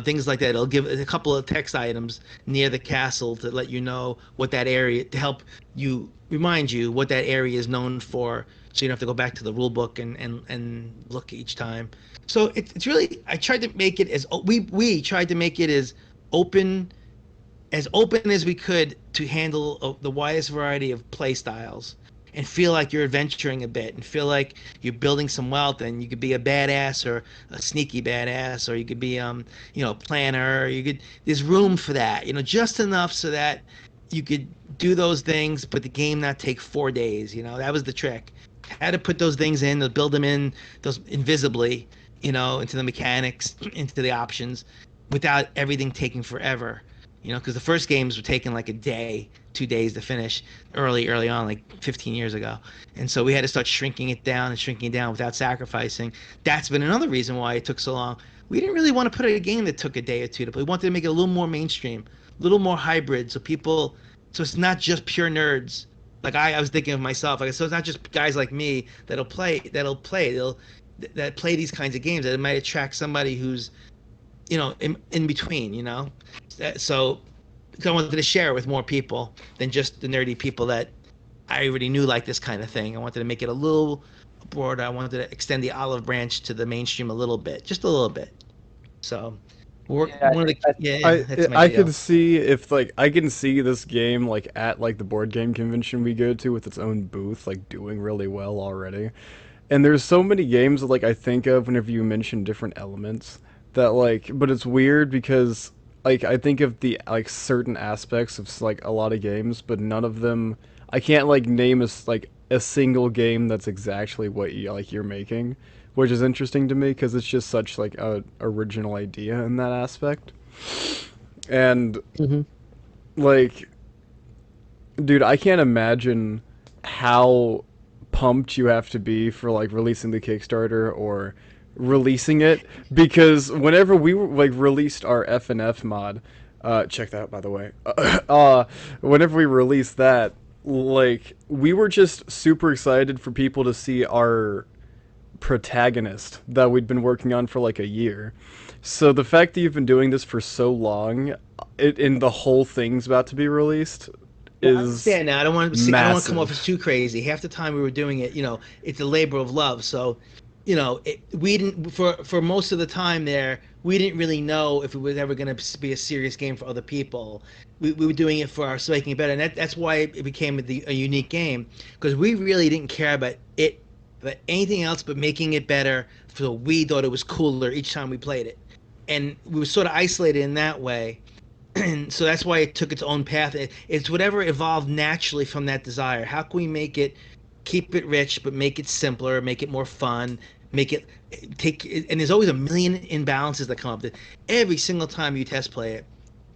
things like that. It'll give a couple of text items near the castle to let you know what that area, to help you remind you what that area is known for, so you don't have to go back to the rule book and look each time. So it's really, I tried to make it we tried to make it as open as we could to handle the widest variety of play styles and feel like you're adventuring a bit and feel like you're building some wealth, and you could be a badass or a sneaky badass, or you could be a planner, there's room for that, just enough so that you could do those things but the game not take 4 days. That was the trick. Had to put those things in, to build them in, those invisibly, into the mechanics, into the options, without everything taking forever. Because the first games were taking like a day, 2 days to finish early on, like 15 years ago. And so we had to start shrinking it down and shrinking it down without sacrificing. That's been another reason why it took so long. We didn't really want to put a game that took a day or two to play. We wanted to make it a little more mainstream, a little more hybrid, so it's not just pure nerds. Like I was thinking of myself, like, so it's not just guys like me that play these kinds of games, that it might attract somebody who's in between. So I wanted to share it with more people than just the nerdy people that I already knew like this kind of thing. I wanted to make it a little broader. I wanted to extend the olive branch to the mainstream a little bit, just a little bit. So Yeah, one of the, I, yeah, I that's my I could deal. see if like I can see this game like at like the board game convention we go to with its own booth like doing really well already. And there's so many games that like I think of whenever you mention different elements that like but it's weird because like I think of the like certain aspects of like a lot of games but none of them I can't like name like a single game that's exactly what you're making, which is interesting to me because it's just such like a original idea in that aspect. And hmm like dude, I can't imagine how pumped you have to be for like releasing the Kickstarter or releasing it because whenever we like released our FNF mod, check that out by the way. Whenever we released that, like we were just super excited for people to see our protagonist that we'd been working on for like a year. So the fact that you've been doing this for so long, and the whole thing's about to be released Well, I is understand now. I don't want to come off as massive. too crazy. Half the time we were doing it, it's a labor of love. So, we didn't for most of the time there, we didn't really know if it was ever going to be a serious game for other people. We were doing it for ourselves, making it better, and that's why it became a unique game, because we really didn't care about anything else but making it better. So we thought it was cooler each time we played it, and we were sort of isolated in that way. And so that's why it took its own path. It's whatever evolved naturally from that desire. How can we make it, keep it rich, but make it simpler, make it more fun, make it take? And there's always a million imbalances that come up. That every single time you test play it,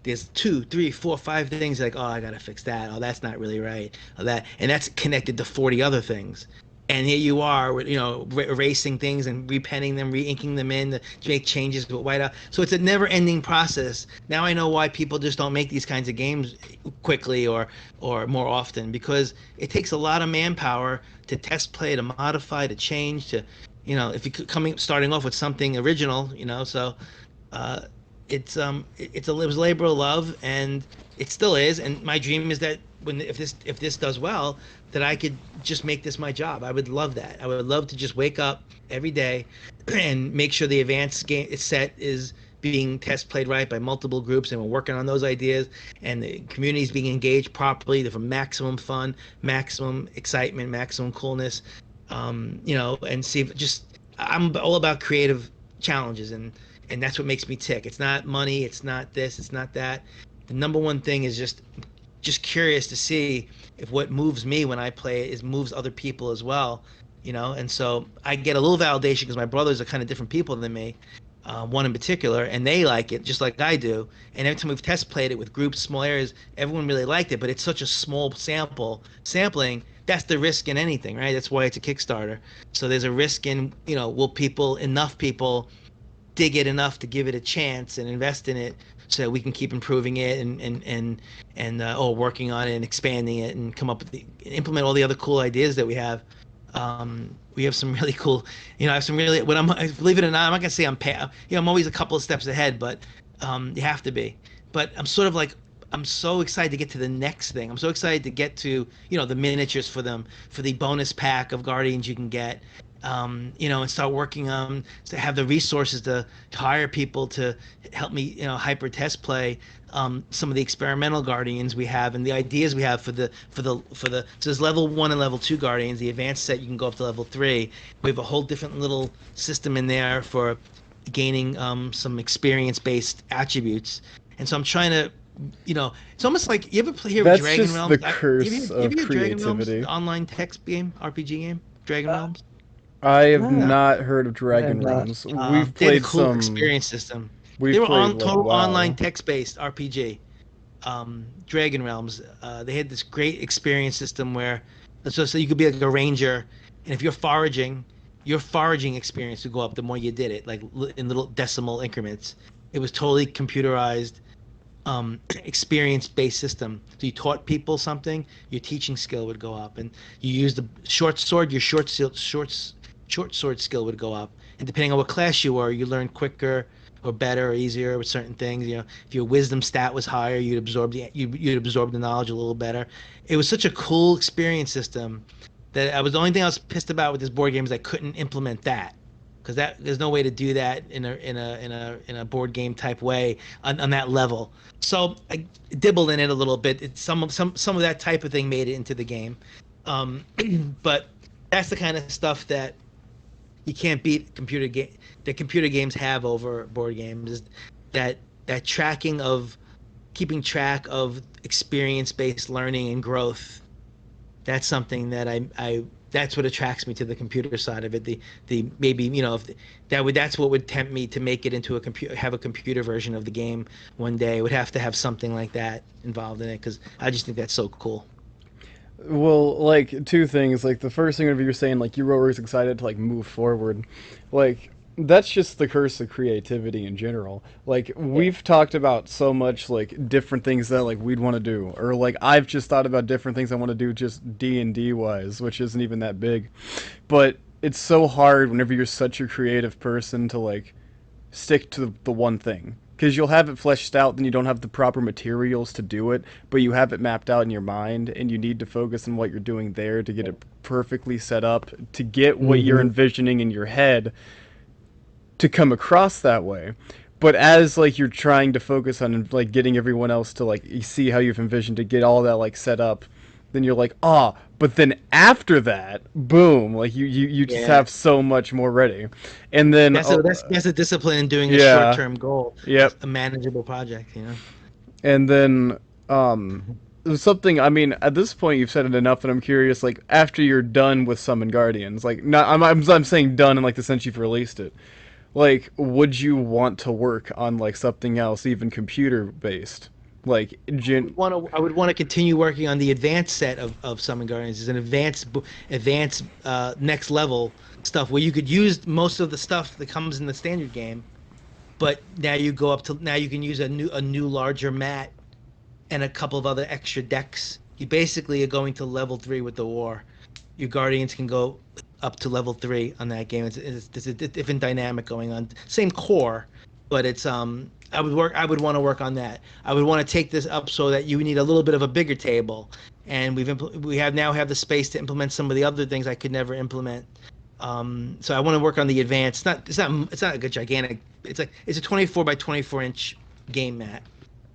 there's two, three, four, five things like, oh, I gotta fix that. Oh, that's not really right. Oh, and that's connected to 40 other things. And here you are, erasing things and repenning them, re-inking them in to make changes with whiteout. So it's a never-ending process. Now I know why people just don't make these kinds of games quickly or more often, because it takes a lot of manpower to test play, to modify, to change, if you coming starting off with something original, so uh, it was labor of love, and it still is. And my dream is that if this does well, that I could just make this my job. I would love that. I would love to just wake up every day and make sure the advanced game set is being test played right by multiple groups, and we're working on those ideas, and the community is being engaged properly for maximum fun, maximum excitement, maximum coolness. And see if just I'm all about creative challenges, and that's what makes me tick. It's not money, it's not this, it's not that. The number one thing is just curious to see if what moves me when I play it is moves other people as well. And so I get a little validation because my brothers are kind of different people than me, one in particular, and they like it just like I do. And every time we've test played it with groups, small areas, everyone really liked it, but it's such a small sampling. That's the risk in anything, right? That's why it's a Kickstarter. So there's a risk in, will enough people dig it enough to give it a chance and invest in it, so that we can keep improving it and or working on it and expanding it and come up with implement all the other cool ideas that we have. We have some really cool, I have some really, when I'm, believe it or not, I'm not gonna say I'm always a couple of steps ahead, but you have to be. But I'm sort of like, I'm so excited to get to the next thing. I'm so excited to get to, the miniatures for them, for the bonus pack of Guardians you can get, and start working on, to have the resources to hire people to help me, hyper test play some of the experimental guardians we have and the ideas we have for the so there's level 1 and level 2 guardians. The advanced set you can go up to level 3. We have a whole different little system in there for gaining some experience based attributes. And so I'm trying to, it's almost like, you ever hear of That's Dragon just the Realms? You curse ever of hear of Dragon Realms, creativity. the online text game, RPG game, Dragon Uh, Realms? I have no, No. not heard of I have Dragon not. Realms. We've They had a played cool some. experience system. They We've were played on like total online WoW. text-based RPG. Dragon Realms. They had this great experience system where, so you could be like a ranger, and if you're foraging, your foraging experience would go up the more you did it, like in little decimal increments. It was totally computerized, experience-based system. So you taught people something, your teaching skill would go up, and you use the short sword, your short sword skill would go up. And depending on what class you were, you learn quicker or better or easier with certain things. If your wisdom stat was higher, you'd absorb the knowledge a little better. It was such a cool experience system that I was the only thing I was pissed about with this board game is I couldn't implement that, because there's no way to do that in a board game type way on that level. So I dibbled in it a little bit. It's some of that type of thing made it into the game, um, but that's the kind of stuff that you can't beat computer game that computer games have over board games, is that tracking of keeping track of experience based learning and growth. That's something that I that's what attracts me to the computer side of it. The maybe, if that's what would tempt me to make it into have a computer version of the game one day. It would have to have something like that involved in it, because I just think that's so cool. Well, like two things. Like the first thing, whenever you're saying like you were always excited to like move forward, like that's just the curse of creativity in general. Like Yeah. we've talked about so much like different things that like we'd want to do, or like I've just thought about different things I want to do just D&D wise, which isn't even that big. But it's so hard whenever you're such a creative person to like stick to the one thing, because you'll have it fleshed out, then you don't have the proper materials to do it, but you have it mapped out in your mind, and you need to focus on what you're doing there to get it perfectly set up to get what you're Mm-hmm. envisioning in your head to come across that way. But as like you're trying to focus on like getting everyone else to like see how you've envisioned to get all that like set up, then you're like, ah, but then after that, boom, like you just Yeah, have so much more ready. And then that's a discipline in doing a short yeah, term goal, yep. a manageable project. And then something, I mean, at this point you've said it enough, and I'm curious, like after you're done with Summon Guardians, like not I'm saying done in like the sense you've released it. Like, would you want to work on like something else, even computer based? Like, I would want to continue working on the advanced set of Summon Guardians. Is an advanced next level stuff where you could use most of the stuff that comes in the standard game, but now you can use a new larger mat and a couple of other extra decks. You basically are going to level 3 with the war. Your guardians can go up to level 3 on that game. It's a different dynamic going on. Same core, but it's I would want to work on that. I would want to take this up so that you need a little bit of a bigger table, and we have now have the space to implement some of the other things I could never implement. So I want to work on the advanced. It's not like a gigantic. It's a 24 by 24 inch game mat.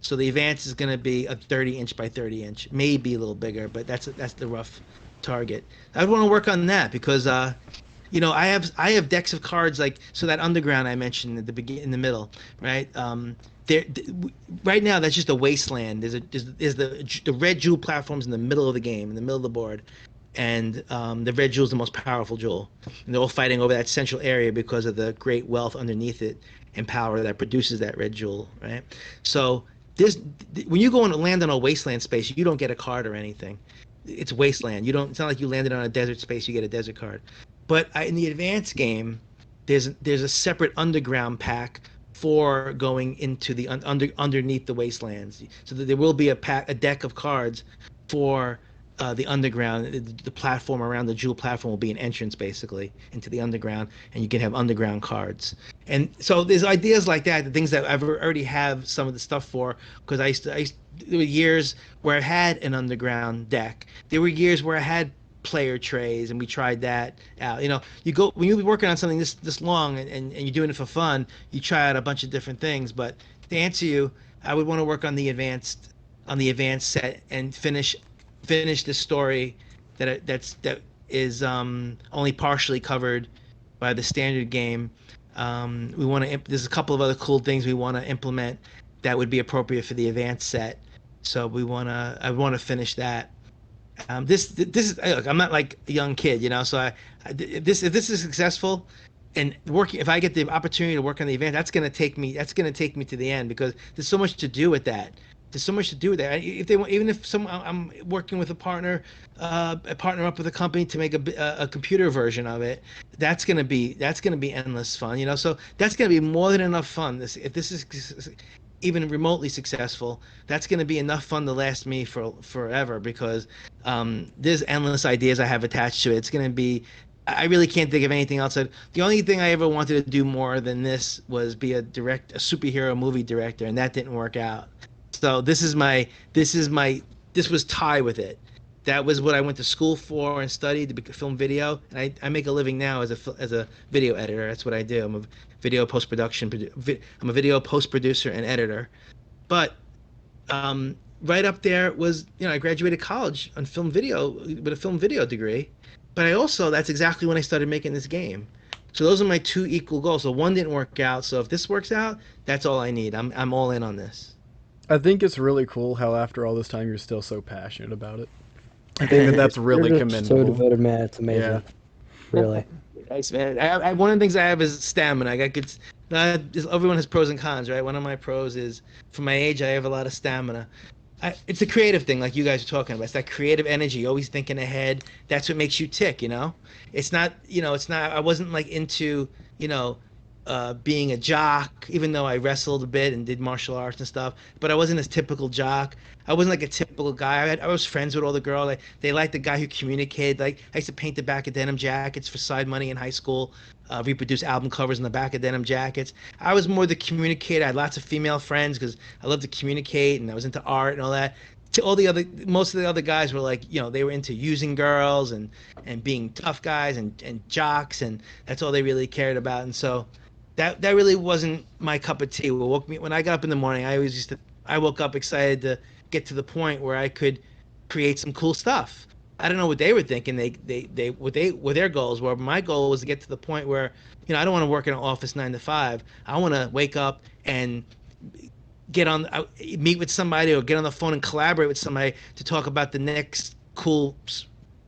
So the advance is going to be a 30-inch by 30-inch, maybe a little bigger, but that's the rough target. I want to work on that because I have decks of cards, like, so that underground I mentioned at the begin in the middle, right? There, right now that's just a wasteland. There's the red jewel platforms in the middle of the game, in the middle of the board, and the red jewel is the most powerful jewel, and they're all fighting over that central area because of the great wealth underneath it and power that produces that red jewel, right? So this when you go and land on a wasteland space, you don't get a card or anything. It's wasteland. You don't. It's not like you landed on a desert space. You get a desert card. But in the advanced game, there's a separate underground pack for going into the underneath the wastelands. So that there will be a deck of cards for the underground, the platform around the jewel platform will be an entrance basically into the underground, and you can have underground cards. And so there's ideas like that, the things that I've already have some of the stuff for, because there were years where I had an underground deck. There were years where I had player trays, and we tried that out. You go when you're working on something this long, and you're doing it for fun, you try out a bunch of different things. But to answer you, I would want to work on the advanced set and finish the story that is only partially covered by the standard game. We want to. There's a couple of other cool things we want to implement that would be appropriate for the advanced set. So we want to. I want to finish that. This is look. I'm not like a young kid, So this if this is successful, and working, if I get the opportunity to work on the event, that's gonna take me. That's gonna take me to the end because there's so much to do with that. There's so much to do with that. If they want, even if I'm working with a partner up with a company to make a computer version of it, that's gonna be endless fun, So that's gonna be more than enough fun. If this is even remotely successful, that's going to be enough fun to last me for forever because there's endless ideas I have attached to it. It's going to be, I really can't think of anything else. The only thing I ever wanted to do more than this was be a superhero movie director, and that didn't work out. So this was tied with it. That was what I went to school for and studied to be film video, and I make a living now as a video editor. That's what I do. I'm a video post producer and editor. But right up there was, I graduated college on film video with a film video degree. But that's exactly when I started making this game. So those are my two equal goals. So one didn't work out. So if this works out, that's all I need. I'm all in on this. I think it's really cool how after all this time you're still so passionate about it. I think that that's really You're just so commendable. devoted, man. It's Yeah. amazing. Really. Thanks, man. One of the things I have is stamina. I got good. Everyone has pros and cons, right? One of my pros is, for my age, I have a lot of stamina. It's a creative thing, like you guys are talking about. It's that creative energy, always thinking ahead. That's what makes you tick. It's not, it's not. I wasn't like into, being a jock, even though I wrestled a bit and did martial arts and stuff. But I wasn't a typical jock. I wasn't like a typical guy. I was friends with all the girls. They liked the guy who communicated. Like I used to paint the back of denim jackets for side money in high school, reproduce album covers in the back of denim jackets. I was more the communicator. I had lots of female friends because I loved to communicate and I was into art and all that. Most of the other guys were like, they were into using girls and being tough guys and jocks, and that's all they really cared about. And so that really wasn't my cup of tea. When I got up in the morning, I woke up excited to get to the point where I could create some cool stuff. I don't know what they were thinking. What their goals were. My goal was to get to the point where, I don't want to work in an office 9 to 5. I want to wake up and meet with somebody or get on the phone and collaborate with somebody to talk about the next cool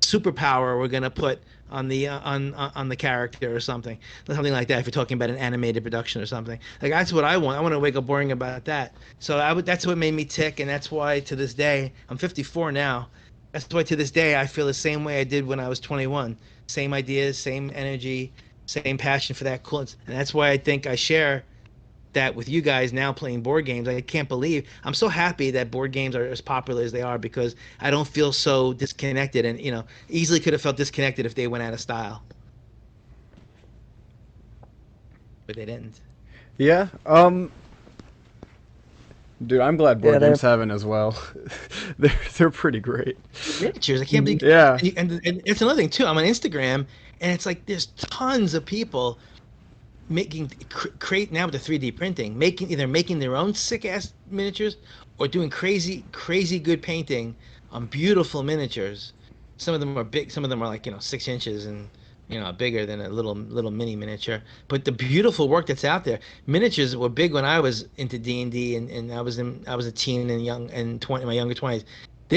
superpower we're gonna put on the character or something like that. If you're talking about an animated production or something, like that's what I want. I want to wake up worrying about that. So that's what made me tick, and that's why to this day, I'm 54 now. That's why to this day I feel the same way I did when I was 21. Same ideas, same energy, same passion for that coolness, and that's why I think I share that with you guys now playing board games. I can't believe I'm so happy that board games are as popular as they are because I don't feel so disconnected, and easily could have felt disconnected if they went out of style, but they didn't. Yeah. Dude, I'm glad Yeah, board games haven't as well. They're pretty great. Miniatures, I can't believe. Yeah. And it's another thing too. I'm on Instagram, and it's like there's tons of people create now with the 3D printing, making their own sick ass miniatures or doing crazy good painting on beautiful miniatures. Some of them are big, some of them are like 6 inches and bigger than a little mini miniature. But the beautiful work that's out there, miniatures were big when I was into D&D and I was a teen and young and 20 my younger 20s.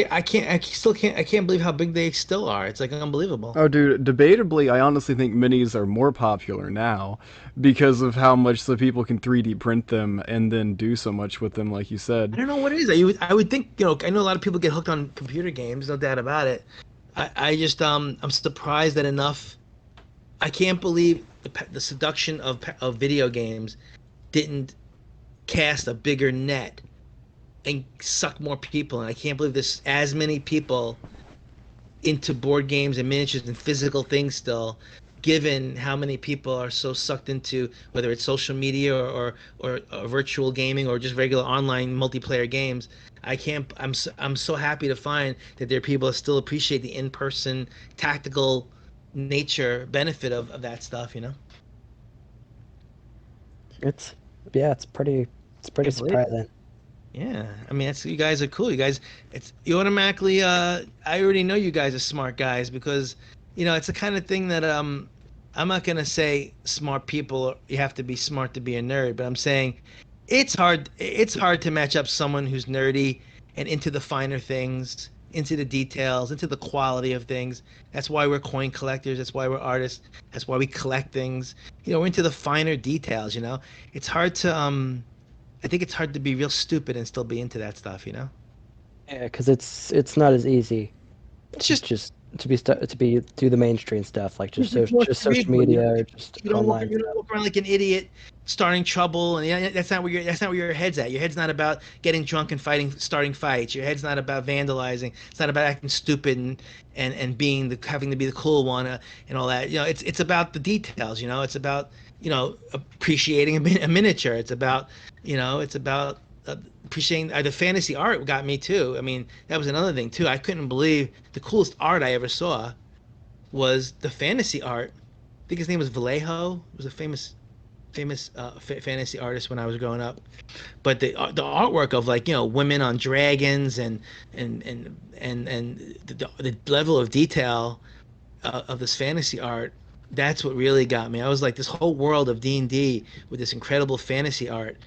I can't believe how big they still are. It's like unbelievable. Oh, dude, debatably, I honestly think minis are more popular now because of how much the people can 3D print them and then do so much with them, like you I said. don't know what it is. I would think, I know a lot of people get hooked on computer games, no doubt about it. I just I'm surprised that enough. I can't believe the seduction of video games didn't cast a bigger net and suck more people. And I can't believe there's as many people into board games and miniatures and physical things still, given how many people are so sucked into whether it's social media or virtual gaming or just regular online multiplayer games. I can't. I'm so happy to find that there are people that still appreciate the in-person tactical nature benefit of that stuff. You know. It's yeah, it's pretty Can't believe it. surprising. Yeah, I mean, that's you guys are cool. You guys, it's you automatically. I already know you guys are smart guys because, it's the kind of thing that I'm not gonna say smart people. You have to be smart to be a nerd, but I'm saying it's hard. It's hard to match up someone who's nerdy and into the finer things, into the details, into the quality of things. That's why we're coin collectors. That's why we're artists. That's why we collect things. We're into the finer details. It's hard to I think it's hard to be real stupid and still be into that stuff, you know? Yeah, because it's not as easy It's to just just to be do the mainstream stuff like it's just more just social cerebral. media or just online You don't stuff. walk around like an idiot starting trouble and yeah, that's not where your head's at. Your head's not about getting drunk and starting fights. Your head's not about vandalizing. It's not about acting stupid and being having to be the cool one and all that. It's about the details, It's about, appreciating a miniature. It's about appreciating the fantasy art got me too. I mean, that was another thing too. I couldn't believe the coolest art I ever saw was the fantasy art. I think his name was Vallejo. He was a famous fantasy artist when I was growing up. But the artwork of like women on dragons and the level of detail of this fantasy art, that's what really got me. I was like, this whole world of D&D with this incredible fantasy art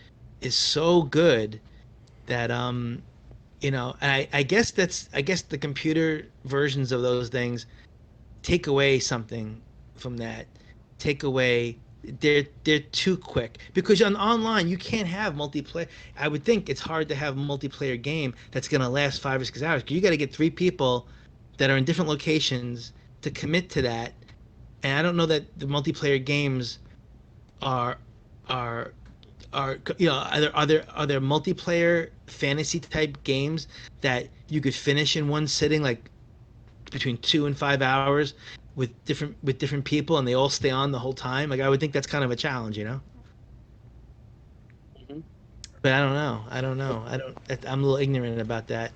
is so good that I guess the computer versions of those things take away something from that. Take away they're too quick because on online you can't have multiplayer. I would think it's hard to have a multiplayer game that's going to last 5 or 6 hours. You got to get three people that are in different locations to commit to that. And I don't know that the multiplayer games are are are there multiplayer fantasy type games that you could finish in one sitting, like between 2 and 5 hours with different people and they all stay on the whole time? Like I would think that's kind of a challenge. Mhm. But I don't know. I don't know. I'm a little ignorant about that.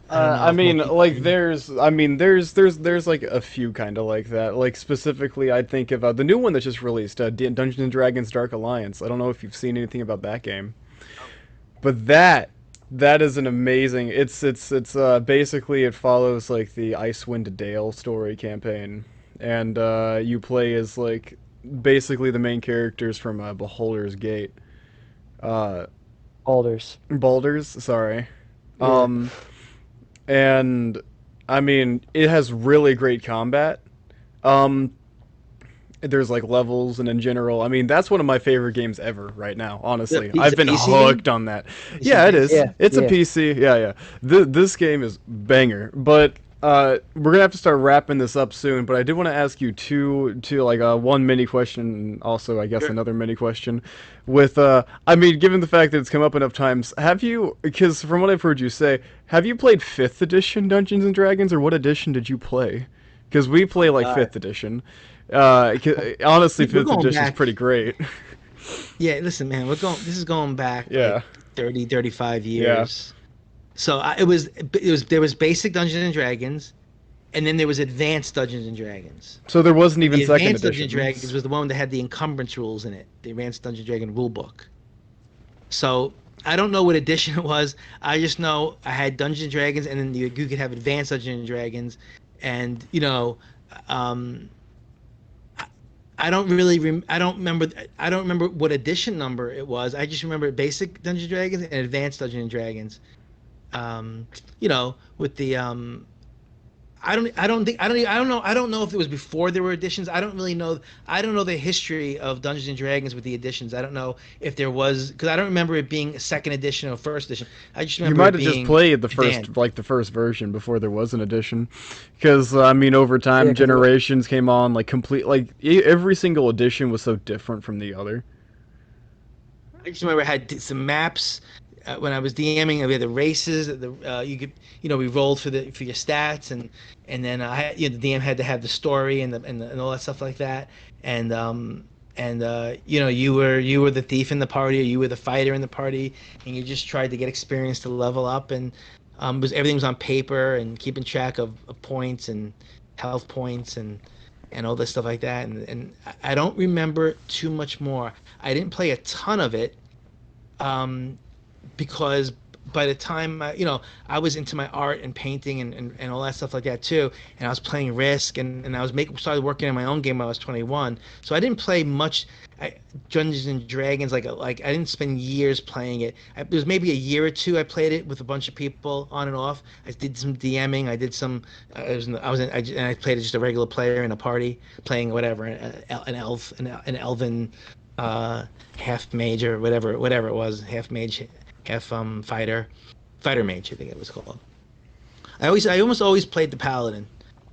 I don't know I if mean, like, multiplayer. there's like a few kind of like that. Like specifically, I'd think of the new one that just released, Dungeons and Dragons: Dark Alliance. I don't know if you've seen anything about that game, but that is an amazing. It's basically it follows like the Icewind Dale story campaign, and you play as like basically the main characters from Beholder's Gate. Uh, Alders. Baldur's, sorry. Yeah. Um, and I mean, it has really great combat. Um, there's like levels, and in general, I mean, that's one of my favorite games ever right now. Honestly, Is I've it a been PC game? hooked on that. Is it Yeah, it PC? is. Yeah. It's a Yeah. PC. Yeah, yeah. This game is banger. But we're gonna have to start wrapping this up soon. But I did want to ask you two like one mini question, and also I guess Sure. another mini question. With I mean, given the fact that it's come up enough times, have you? Because from what I've heard you say, have you played Fifth Edition Dungeons and Dragons, or what edition did you play? Because we Oh play like God. Fifth Edition. Honestly, We're Fifth going Edition is back. pretty great. Yeah, listen, man, this is going back Yeah, like 30, 35 yeah. years. So it was there was basic Dungeons and Dragons, and then there was advanced Dungeons and Dragons. So there wasn't And even the second advanced Dungeons and Dragons editions. was the one that had the encumbrance rules in it, the advanced Dungeons and Dragon rule book. So I don't know what edition it was. I just know I had Dungeons and Dragons, and then you could have advanced Dungeons and Dragons, and um, I don't really I don't remember what edition number it was. I just remember basic Dungeons and Dragons and advanced Dungeons and Dragons. With the I don't think I don't know if it was before there were editions. I don't really know. I don't know the history of Dungeons and Dragons with the editions. I don't know if there was because I don't remember it being a second edition or first edition. I just You remember might it have just being played the advanced. first, like the first version before there was an edition, because I mean, over Yeah, time, because generations came on, like complete, like every single edition was so different from the other. I just remember it had some maps. when I was DMing, we had the races. You could, we rolled for your stats, and then the DM had to have the story and all that stuff like that. And you were the thief in the party, or you were the fighter in the party, and you just tried to get experience to level up. And everything was on paper and keeping track of points and health points and all this stuff like that. And I don't remember too much more. I didn't play a ton of it, um, because by the time I was into my art and painting and all that stuff like that too, and I was playing Risk, and I was making started working on my own game when I was 21. So I didn't play much. Dungeons and Dragons, like I didn't spend years playing it. There was maybe a year or two I played it with a bunch of people on and off. I did some DMing. I did some. And I played it just a regular player in a party playing whatever, an elf, an elven, half mage or whatever it was, half mage, half fighter mage, I think it was called. I almost always played the paladin.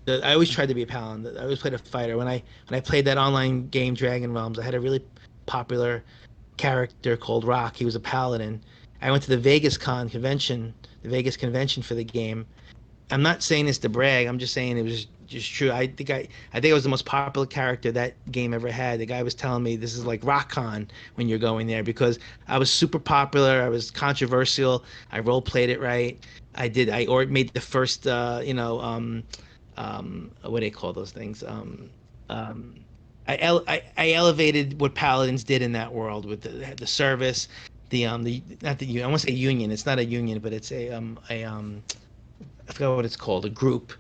I always tried to be a paladin. I always played a fighter. When I played that online game Dragon Realms, I had a really popular character called Rock. He was a paladin. I went to the Vegas convention for the game. I'm not saying this to brag. I'm just saying it was just true. I think I was the most popular character that game ever had. The guy was telling me this is like RockCon when you're going there, because I was super popular. I was controversial. I role played it right. Or made the first what do they call those things? Um, I elevated what paladins did in that world with the service, the not the I want to say union. It's not a union, but it's a I forgot what it's called, a group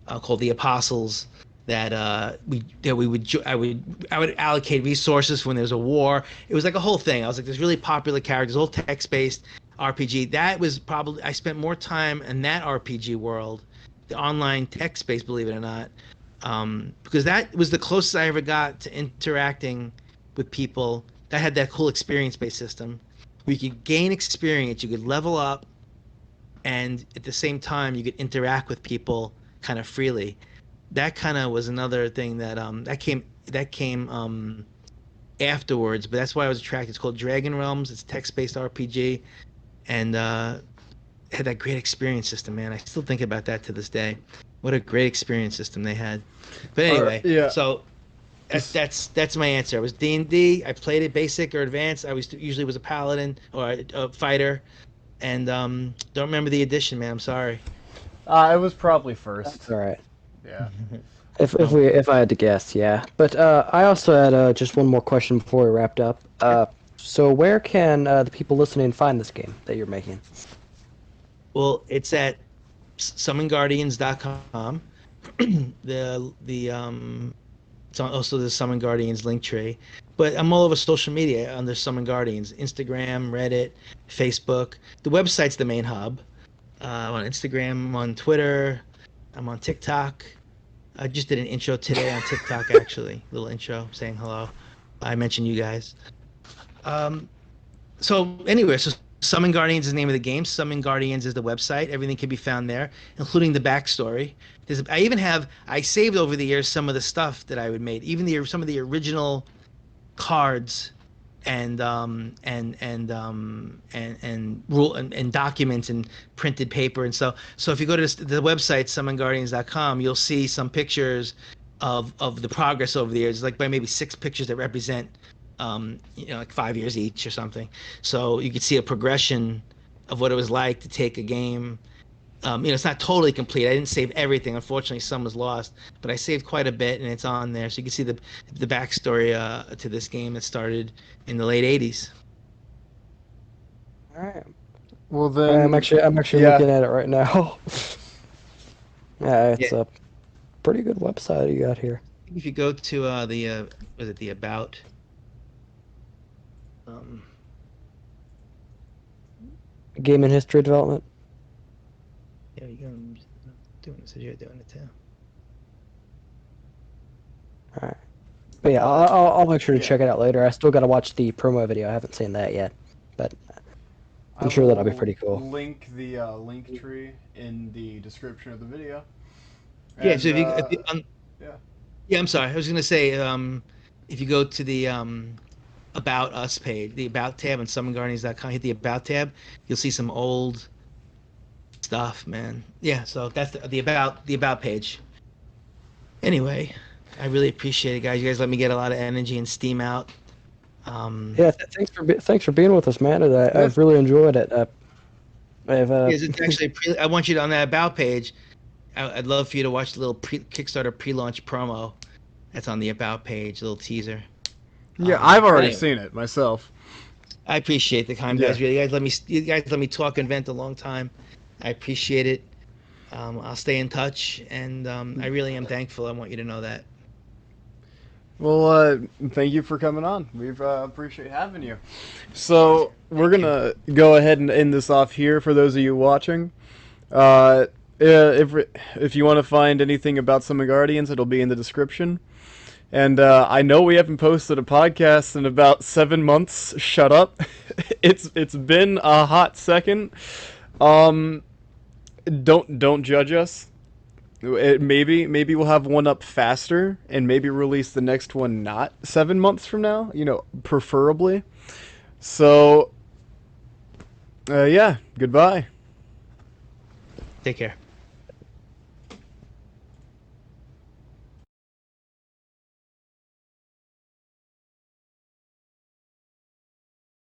called the Apostles, we would I would allocate resources when there's a war. It was like a whole thing. I was like this really popular characters, all text based RPG. That was probably I spent more time in that RPG world, the online text based, believe it or not, because that was the closest I ever got to interacting with people that had that cool experience based system. Where you could gain experience, you could level up, and at the same time you could interact with people kind of freely. That kind of was another thing that came afterwards, but that's why I was attracted. It's called Dragon Realms. It's text-based RPG, and had that great experience system, man. I still think about that to this day. What a great experience system they had. But anyway, Yeah. so that's my answer. I was D&D. I played it basic or advanced. I was usually was a paladin or a fighter, and don't remember the edition, man. I'm sorry. It was probably first. All right. Yeah. If I had to guess, yeah. But I also had just one more question before we wrapped up. So where can the people listening find this game that you're making? Well, it's at summonguardians.com. The it's also the Summon Guardians link tree. But I'm all over social media under Summon Guardians, Instagram, Reddit, Facebook. The website's the main hub. I'm on Instagram, I'm on Twitter, I'm on TikTok. I just did an intro today on TikTok, actually, little intro saying hello. I mentioned you guys. Um, so anyway, so Summon Guardians is the name of the game. Summon Guardians is the website. Everything can be found there, including the backstory. I saved over the years some of the stuff that I would made, even some of the original cards and rule and documents and printed paper. And so if you go to the website summonguardians.com, you'll see some pictures of the progress over the years, like by maybe 6 pictures that represent like 5 years each or something. So you could see a progression of what it was like to take a game. It's not totally complete. I didn't save everything. Unfortunately, some was lost, but I saved quite a bit, and it's on there. So you can see the backstory to this game that started in the late '80s. All right. Well I'm then, actually yeah. looking at it right now. Yeah, Yeah. it's a pretty good website you got here. If you go to was it the about? Um, Game and history development. yeah, you go doing it. So you're doing it too. All right. But yeah, I'll make sure to Yeah. check it out later. I still got to watch the promo video. I haven't seen that yet, but I I'm sure that'll be will pretty cool. link the link tree in the description of the video. Yeah. So And if you yeah. yeah, I'm sorry. I was gonna say if you go to the About Us page, the About tab on summonguardians.com. Hit the About tab. You'll see some old stuff, man. Yeah, so that's the About page. Anyway, I really appreciate it, guys. You guys let me get a lot of energy and steam out. Um, Yeah, thanks for being with us, man. And Yeah. I've really enjoyed it. I've because it's actually I want you to, on that About page. I'd love for you to watch the little Kickstarter pre-launch promo that's on the About page, little teaser. Yeah, I've But already anyway, seen it myself. I appreciate the time, Yeah. guys. Really, you guys let me talk and vent a long time. I appreciate it. I'll stay in touch, and I really am thankful. I want you to know that. Well, thank you for coming on. We've appreciate having you. So we're Thank you. gonna go ahead and end this off here for those of you watching. Uh, if you want to find anything about Summon Guardians, it'll be in the description. And I know we haven't posted a podcast in about 7 months. Shut up. It's been a hot second. Um, don't judge us. Maybe we'll have one up faster and maybe release the next one not 7 months from now. Preferably. So yeah. Goodbye. Take care.